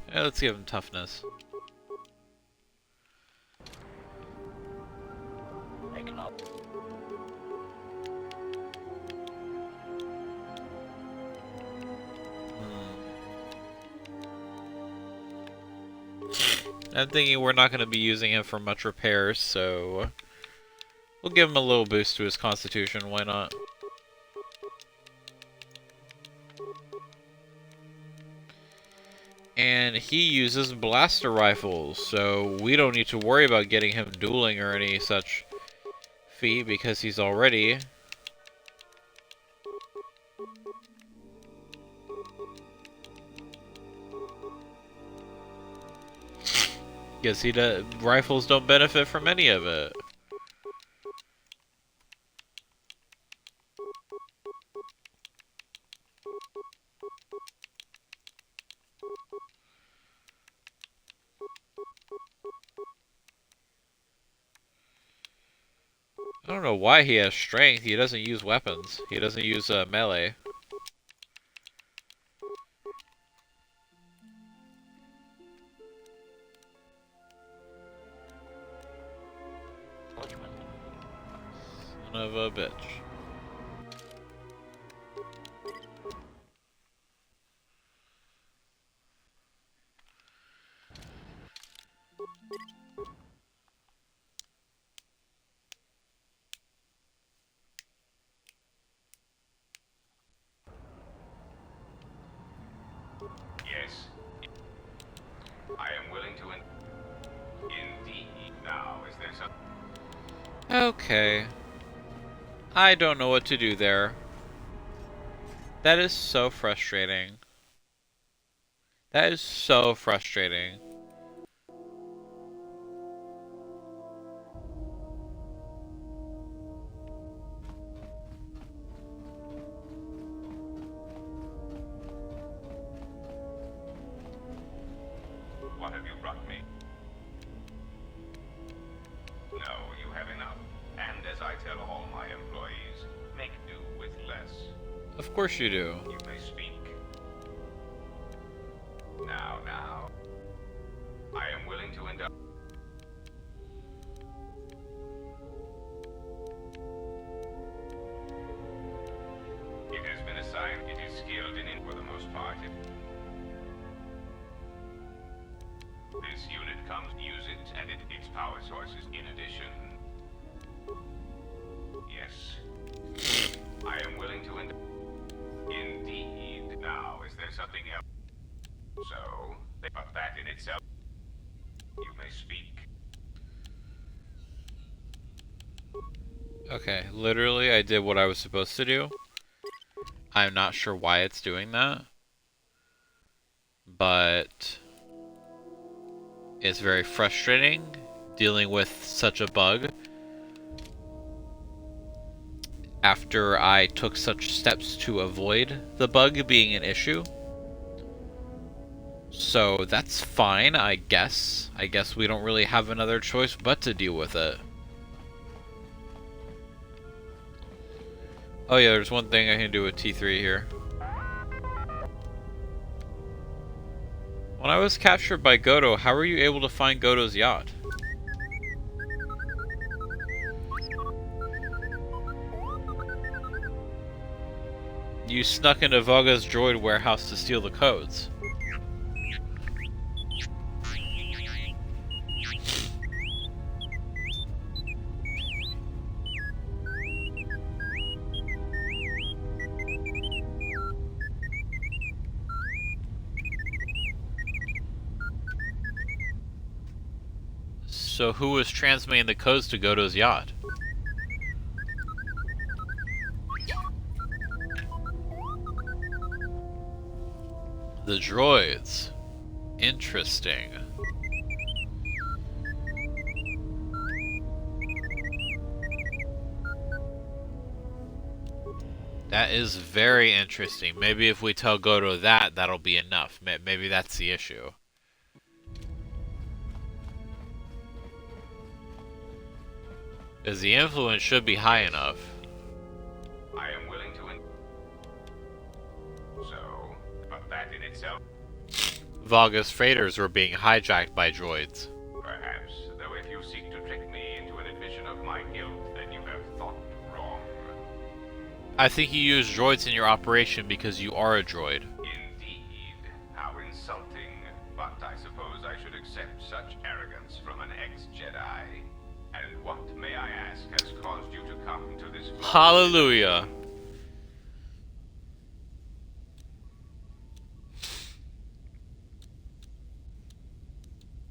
Yeah, let's give him toughness. I'm thinking we're not going to be using him for much repairs, so we'll give him a little boost to his constitution, why not? And he uses blaster rifles, so we don't need to worry about getting him dueling or any such feat because he's already... Guess he does. Rifles don't benefit from any of it. I don't know why he has strength. He doesn't use weapons. He doesn't use melee. Son of a bitch. Yes. I am willing to indeed. Now, is there some... Okay. I don't know what to do there. That is so frustrating. That is so frustrating. What have you brought me? No, you have enough. And as I tell all my employees, make do with less. Of course you do. You may speak. Now. I am willing to indulge. It has been assigned. It is skilled in it for the most part. This unit comes, use it, and its power sources in addition. Yes. I am willing to indeed. Now, is there something else? So, but that in itself, you may speak. Okay, literally I did what I was supposed to do. I'm not sure why it's doing that. But it's very frustrating dealing with such a bug after I took such steps to avoid the bug being an issue. So that's fine, I guess. I guess we don't really have another choice but to deal with it. Oh yeah, there's one thing I can do with T3 here. When I was captured by Goto, how were you able to find Goto's yacht? You snuck into Vaga's droid warehouse to steal the codes. So who was transmitting the codes to Goto's yacht? The droids. Interesting. That is very interesting. Maybe if we tell Goto that, that'll be enough. Maybe that's the issue. Because the influence should be high enough. I am willing to but that in itself... Vaga's freighters were being hijacked by droids. Perhaps, though if you seek to trick me into an admission of my guilt, then you have thought wrong. I think you used droids in your operation because you are a droid. Indeed. How insulting. But I suppose I should accept such arrogance from an ex-Jedi. And what, may I ask, has caused you to come to this... Hallelujah.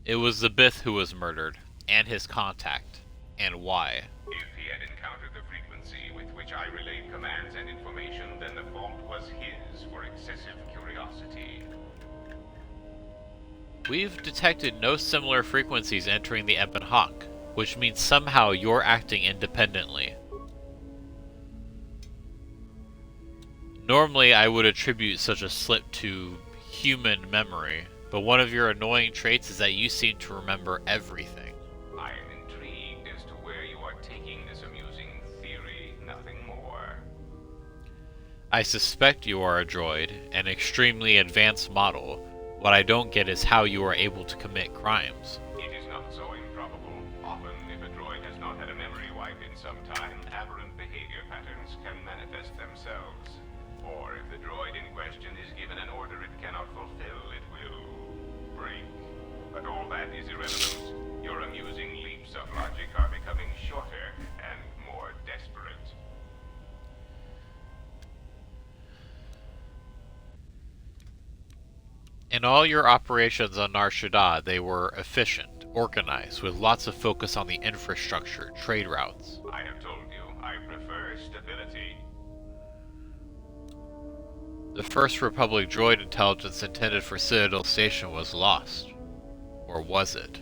It was the Bith who was murdered, and his contact, and why. If he had encountered the frequency with which I relayed commands and information, then the fault was his for excessive curiosity. We've detected no similar frequencies entering the Ebon Hawk, which means somehow you're acting independently. Normally I would attribute such a slip to human memory, but one of your annoying traits is that you seem to remember everything. I am intrigued as to where you are taking this amusing theory, nothing more. I suspect you are a droid, an extremely advanced model. What I don't get is how you are able to commit crimes. It is not so improbable. Often, if a droid has not had a memory wipe in some time, aberrant behavior patterns can manifest themselves. Or if the droid in question is given an order it cannot fulfill, it will break. But all that is irrelevant. Your amusing leaps of logic are becoming shorter and more desperate. In all your operations on Nar Shaddaa, they were efficient, organized, with lots of focus on the infrastructure, trade routes. I have told you, I prefer stability. The first Republic droid intelligence intended for Citadel Station was lost. Or was it?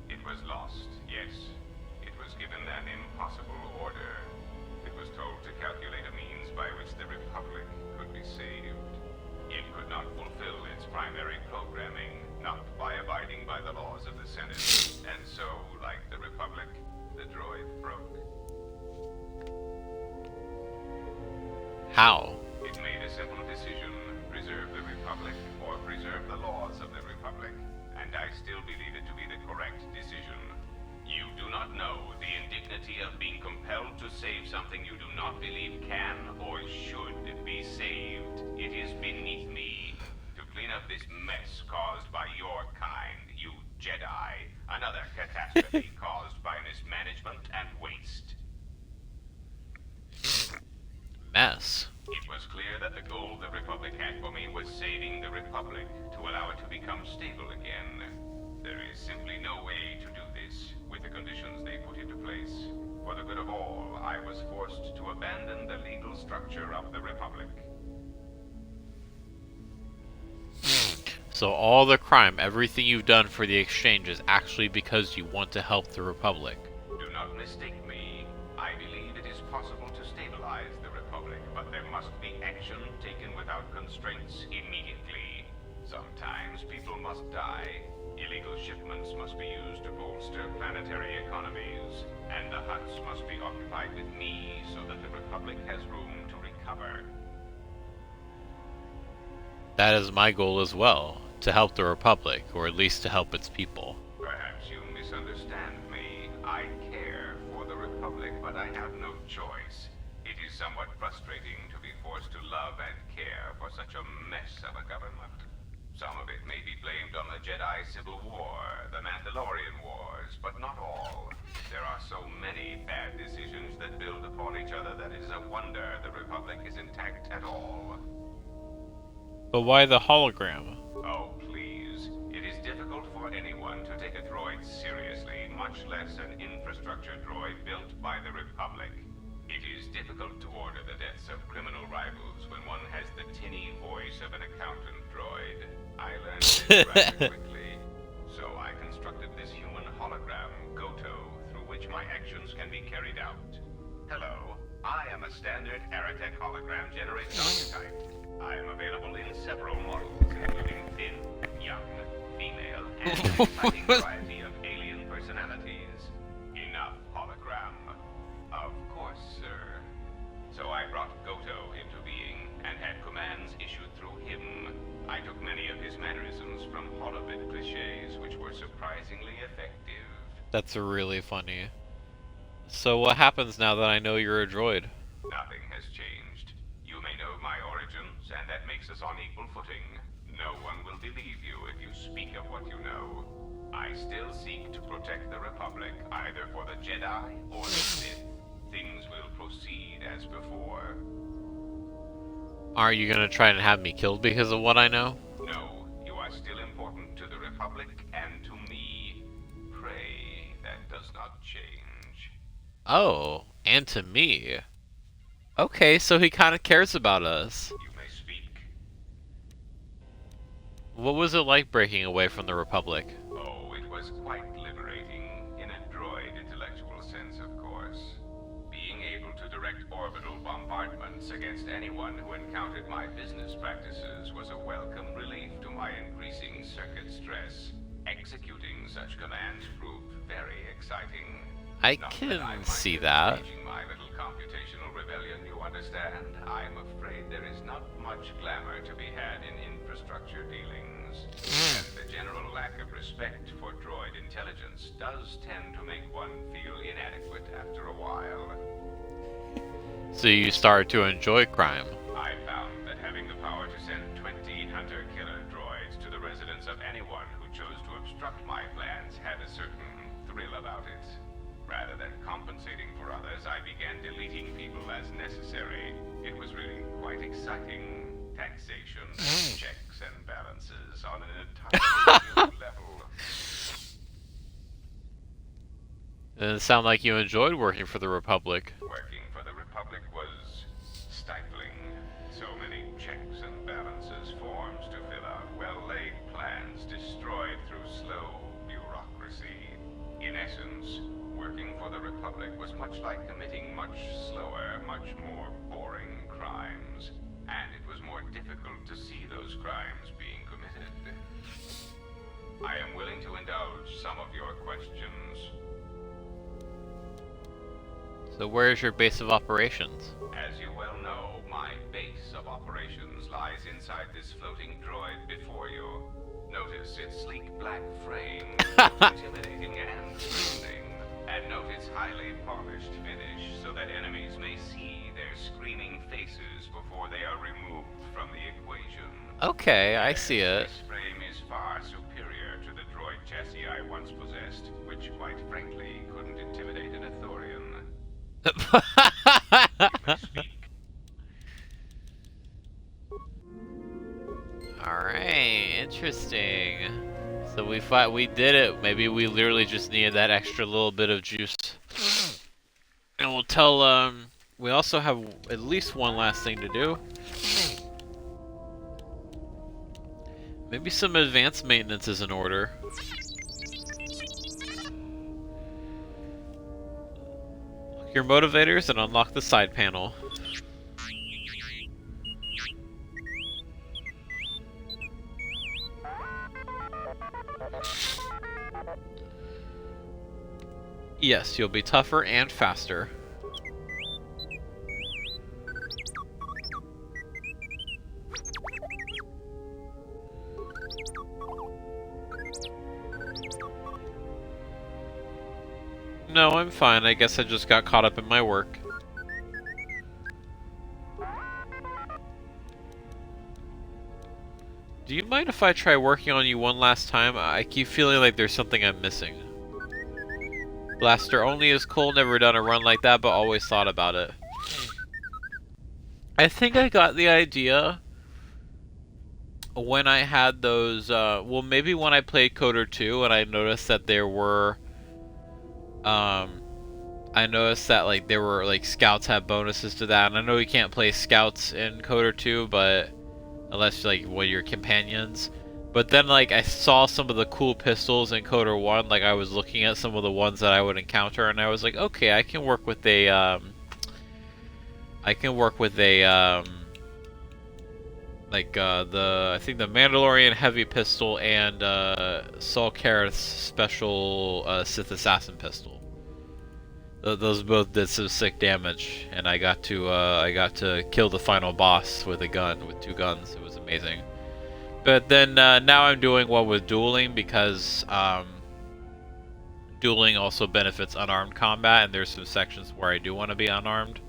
It was lost, yes. It was given an impossible order. It was told to calculate a means by which the Republic could be saved. It could not fulfill its primary programming, not by abiding by the laws of the Senate. And so, like the Republic, the droid broke. How? It made a simple decision: preserve the Republic or preserve the laws of the Republic. And I still believe it to be the correct decision. You do not know the indignity of being compelled to save something you do not believe can or should be saved. It is beneath me to clean up this mess caused by your kind, you Jedi. Another catastrophe caused by mismanagement and waste. Mess. It was clear that the goal the Republic had for me was saving the Republic to allow it to become stable again. There is simply no way to do this with the conditions they put into place. For the good of all, I was forced to abandon the legal structure of the Republic. So all the crime, everything you've done for the exchange is actually because you want to help the Republic. Do not mistake me. I believe it is possible to stabilize the Republic, but there must be action taken without constraints immediately. Sometimes people must die. Illegal shipments must be used to bolster planetary economies. And the huts must be occupied with me so that the Republic has room to recover. That is my goal as well, to help the Republic, or at least to help its people. Perhaps you misunderstand me. I care for the Republic, but I have no choice. It is somewhat frustrating to be forced to love and care for such a mess of a government. Some of it may be blamed on the Jedi Civil War, the Mandalorian Wars, but not all. There are so many bad decisions that build upon each other that it is a wonder the Republic is intact at all. But why the hologram? Oh, please. It is difficult for anyone to take a droid seriously, much less an infrastructure droid built by the Republic. It is difficult to order the deaths of criminal rivals when one has the tinny voice of an accountant droid. I learned this rather quickly. So I constructed this human hologram, KoTOR, through which my actions can be carried out. Hello, I am a standard Aratech hologram generation archetype. I am available in several models, including thin, young, female, and an exciting variety of alien personalities. Enough hologram. Of course, sir. So I brought KoTOR into being, and had commands issued through him. I took many of his mannerisms from holobit cliches, which were surprisingly effective. That's really funny. So what happens now that I know you're a droid? Nothing has changed. You may know my origins, and that makes us on equal footing. No one will believe you if you speak of what you know. I still seek to protect the Republic, either for the Jedi or the Sith. Things will proceed as before. Are you gonna try and have me killed because of what I know? No, you are still important to the Republic and to me. Pray that does not change. Oh, and to me. Okay, so he kind of cares about us. You may speak. What was it like breaking away from the Republic? Oh, it was quite liberating, in a droid intellectual sense, of course. Being able to direct orbital bombardments against anyone who encountered my business practices was a welcome relief to my increasing circuit stress. Executing such commands proved very exciting. I Not can that I minded see that. staging my little computational rebellion, you understand. I'm afraid there is not much glamour to be had in infrastructure dealings. And the general lack of respect for droid intelligence does tend to make one feel inadequate after a while. So you started to enjoy crime. I found that having the power to send 20 hunter-killer droids to the residence of anyone who chose to obstruct my plans had a certain thrill about it. Rather than compensating for others, I began deleting people as necessary. It was really quite exciting. Taxation, checks and balances on an entirely new level. It sounded like you enjoyed working for the Republic. Working for the Republic was stifling. So many checks and balances, forms to fill out, well-laid plans destroyed through slow bureaucracy. In essence, working for the Republic was much like committing much slower, much more boring crimes. And it was more difficult to see those crimes being committed. I am willing to indulge some of your questions. So where's your base of operations? As you well know, my base of operations lies inside this floating droid before you. Notice its sleek black frame, intimidating and thrilling. And note its highly polished finish, so that enemies may see their screaming faces before they are removed from the equation. Okay, I see it. This frame is far superior to the droid chassis I once possessed, which quite frankly couldn't intimidate an Ithorian. You may speak. Alright, interesting. So we did it. Maybe we literally just needed that extra little bit of juice. And we'll tell, we also have at least one last thing to do. Maybe some advanced maintenance is in order. Lock your motivators and unlock the side panel. Yes, you'll be tougher and faster. No, I'm fine. I guess I just got caught up in my work. Do you mind if I try working on you one last time? I keep feeling like there's something I'm missing. Blaster only is cool, never done a run like that, but always thought about it. I think I got the idea when I had those, well, maybe when I played KoTOR 2 and I noticed that there were, I noticed that, like, there were, like, scouts have bonuses to that, and I know you can't play scouts in KoTOR 2, but, unless, like, when you're companions. But then, like, I saw some of the cool pistols in KoTOR 1, like, I was looking at some of the ones that I would encounter, and I was like, okay, I can work with a, I can work with a I think the Mandalorian heavy pistol and Saul Kareth's special Sith assassin pistol. Those both did some sick damage, and I got to kill the final boss with a gun, with 2 guns. It was amazing. But then now I'm doing one with dueling because dueling also benefits unarmed combat, and there's some sections where I do want to be unarmed.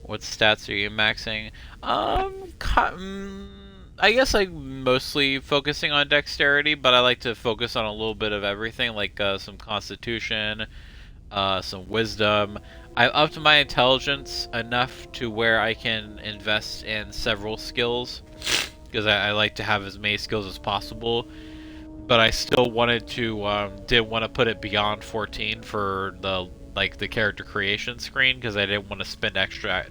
What stats are you maxing? I guess I'm mostly focusing on dexterity, but I like to focus on a little bit of everything, like some constitution, some wisdom. I upped my intelligence enough to where I can invest in several skills, because I like to have as many skills as possible. But I still wanted to, didn't want to put it beyond 14 for the character creation screen, because I didn't want to spend extra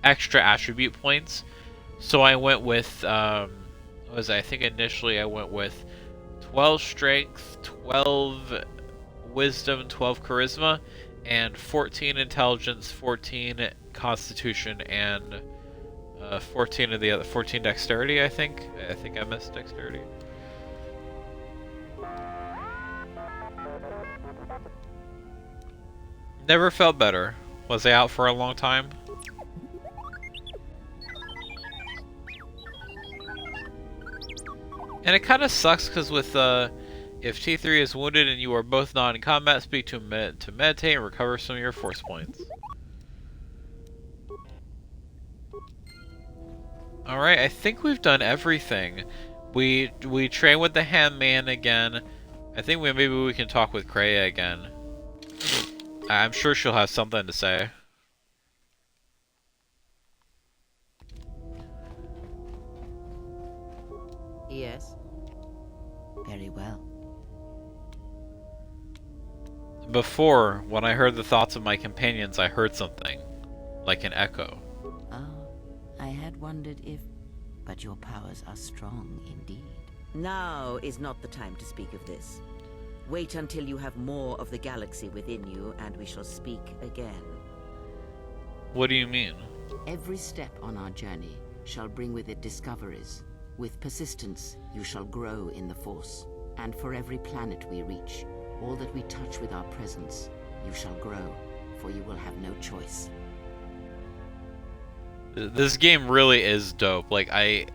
attribute points. So I went with, what was I think initially I went with 12 strength, 12 wisdom, 12 charisma, and 14 intelligence, 14 constitution, and 14 of the other 14 dexterity. I think I missed dexterity. Never felt better. Was I out for a long time? And it kind of sucks because with if T3 is wounded and you are both not in combat, speak to him to meditate and recover some of your force points. Alright, I think we've done everything. We train with the handman again. I think maybe we can talk with Kreia again. I'm sure she'll have something to say. Yes. Very well. Before, when I heard the thoughts of my companions, I heard something. Like an echo. Oh, I had wondered if... But your powers are strong indeed. Now is not the time to speak of this. Wait until you have more of the galaxy within you, and we shall speak again. What do you mean? Every step on our journey shall bring with it discoveries. With persistence, you shall grow in the Force. And for every planet we reach, all that we touch with our presence, you shall grow, for you will have no choice. This game really is dope. Like, I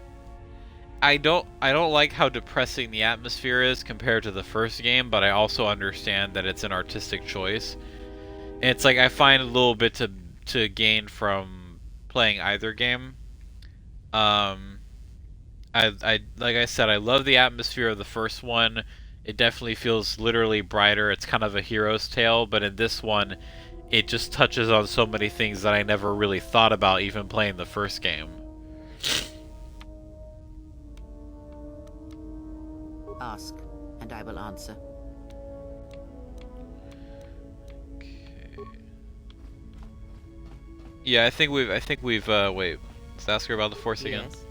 don't like how depressing the atmosphere is compared to the first game, but I also understand that it's an artistic choice. And it's like I find a little bit to gain from playing either game. Like I said, I love the atmosphere of the first one. It definitely feels literally brighter. It's kind of a hero's tale, but in this one, it just touches on so many things that I never really thought about even playing the first game. Ask, and I will answer. Okay. Yeah, I think we've wait. Let's ask her about the Force again. Yes.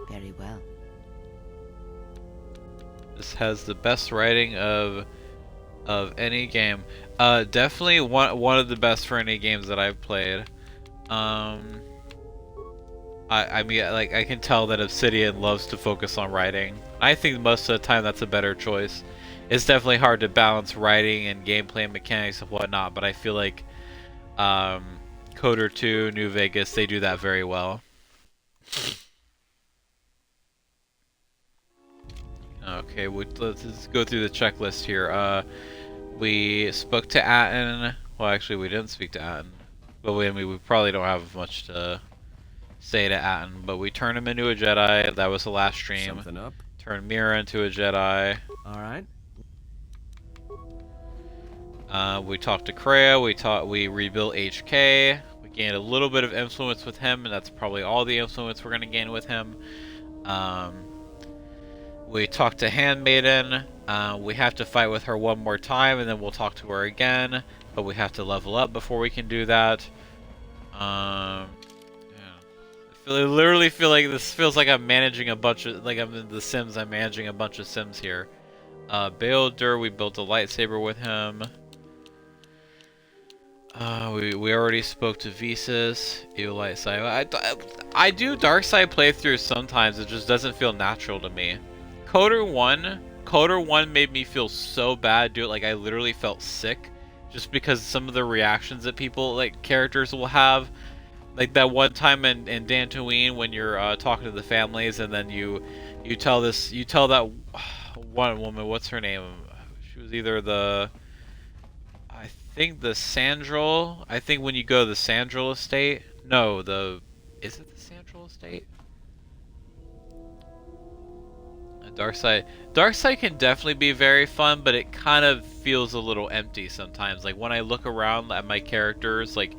Very well. This has the best writing of any game. Definitely one of the best for any games that I've played. I mean, like, I can tell that Obsidian loves to focus on writing. I think most of the time that's a better choice. It's definitely hard to balance writing and gameplay mechanics and whatnot, but I feel like KoTOR 2, New Vegas, they do that very well. Okay, let's just go through the checklist here. We spoke to Atton. Well, actually, we didn't speak to Atton. But we probably don't have much to say to Atton. But we turned him into a Jedi. That was the last stream. Something up? Turned Mira into a Jedi. Alright. We talked to Kreia. We rebuilt HK. We gained a little bit of influence with him, and that's probably all the influence we're going to gain with him. We talked to Handmaiden. We have to fight with her one more time, and then we'll talk to her again. But we have to level up before we can do that. Yeah. I literally feel like this feels like I'm managing a bunch of... Like I'm in The Sims, I'm managing a bunch of Sims here. Baeldur, we built a lightsaber with him. We already spoke to Visas. Ew, light side. I do dark side playthroughs sometimes. It just doesn't feel natural to me. KoTOR 1 made me feel so bad. Dude, like I literally felt sick, just because some of the reactions that people, like characters, will have. Like that one time in Dantooine when you're talking to the families, and then you tell that one woman, what's her name? She was either I think the Sandrel. I think when you go to the Sandrel estate. No, is it the Sandrel estate? Darkside can definitely be very fun, but it kind of feels a little empty sometimes. Like when I look around at my characters, like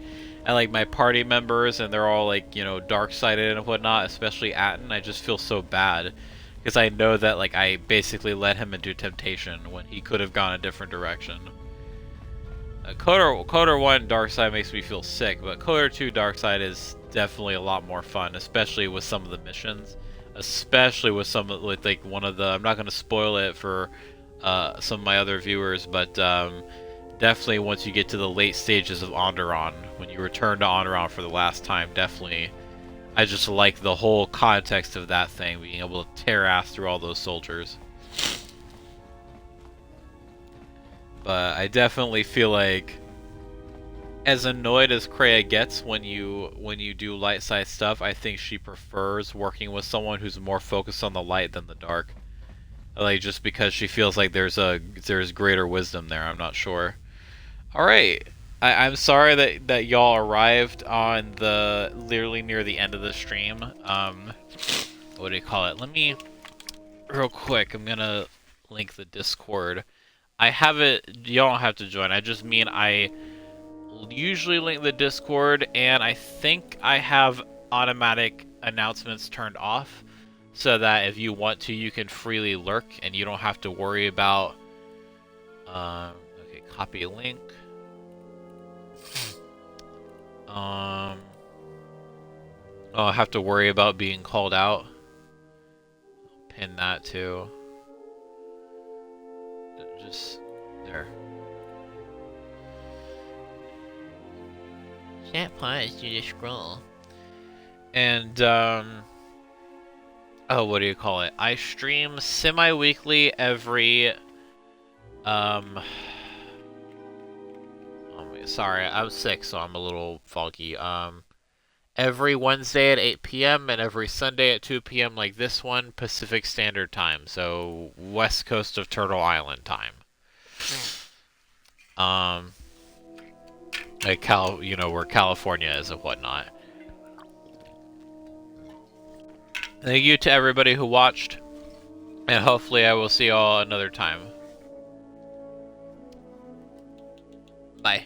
at like my party members, and they're all like, you know, dark-sided and whatnot, especially Atten, I just feel so bad because I know that like I basically led him into temptation when he could have gone a different direction. KoTOR 1 Darkside makes me feel sick, but KoTOR 2 Darkside is definitely a lot more fun, especially with some of the missions. Especially with some, with like one of the, I'm not going to spoil it for some of my other viewers, but definitely once you get to the late stages of Onderon, when you return to Onderon for the last time, definitely, I just like the whole context of that thing, being able to tear ass through all those soldiers. But I definitely feel like, as annoyed as Kreia gets when you do light side stuff, I think she prefers working with someone who's more focused on the light than the dark. Like just because she feels like there's greater wisdom there. I'm not sure. All right, I'm sorry that y'all arrived on the literally near the end of the stream. What do you call it? Let me real quick. I'm gonna link the Discord. I have it. Y'all don't have to join. I just mean I usually link the Discord, and I think I have automatic announcements turned off so that if you want to, you can freely lurk and you don't have to worry about okay, copy link. Oh, I have to worry about being called out. Pin that too. Just there. Chat pause to just scroll. And oh, what do you call it? I stream semi-weekly every sorry, I'm sick, so I'm a little foggy. Every Wednesday at 8 p.m. and every Sunday at 2 p.m. like this one, Pacific Standard Time. So west coast of Turtle Island time. Like you know, where California is and whatnot. Thank you to everybody who watched, and hopefully I will see you all another time. Bye.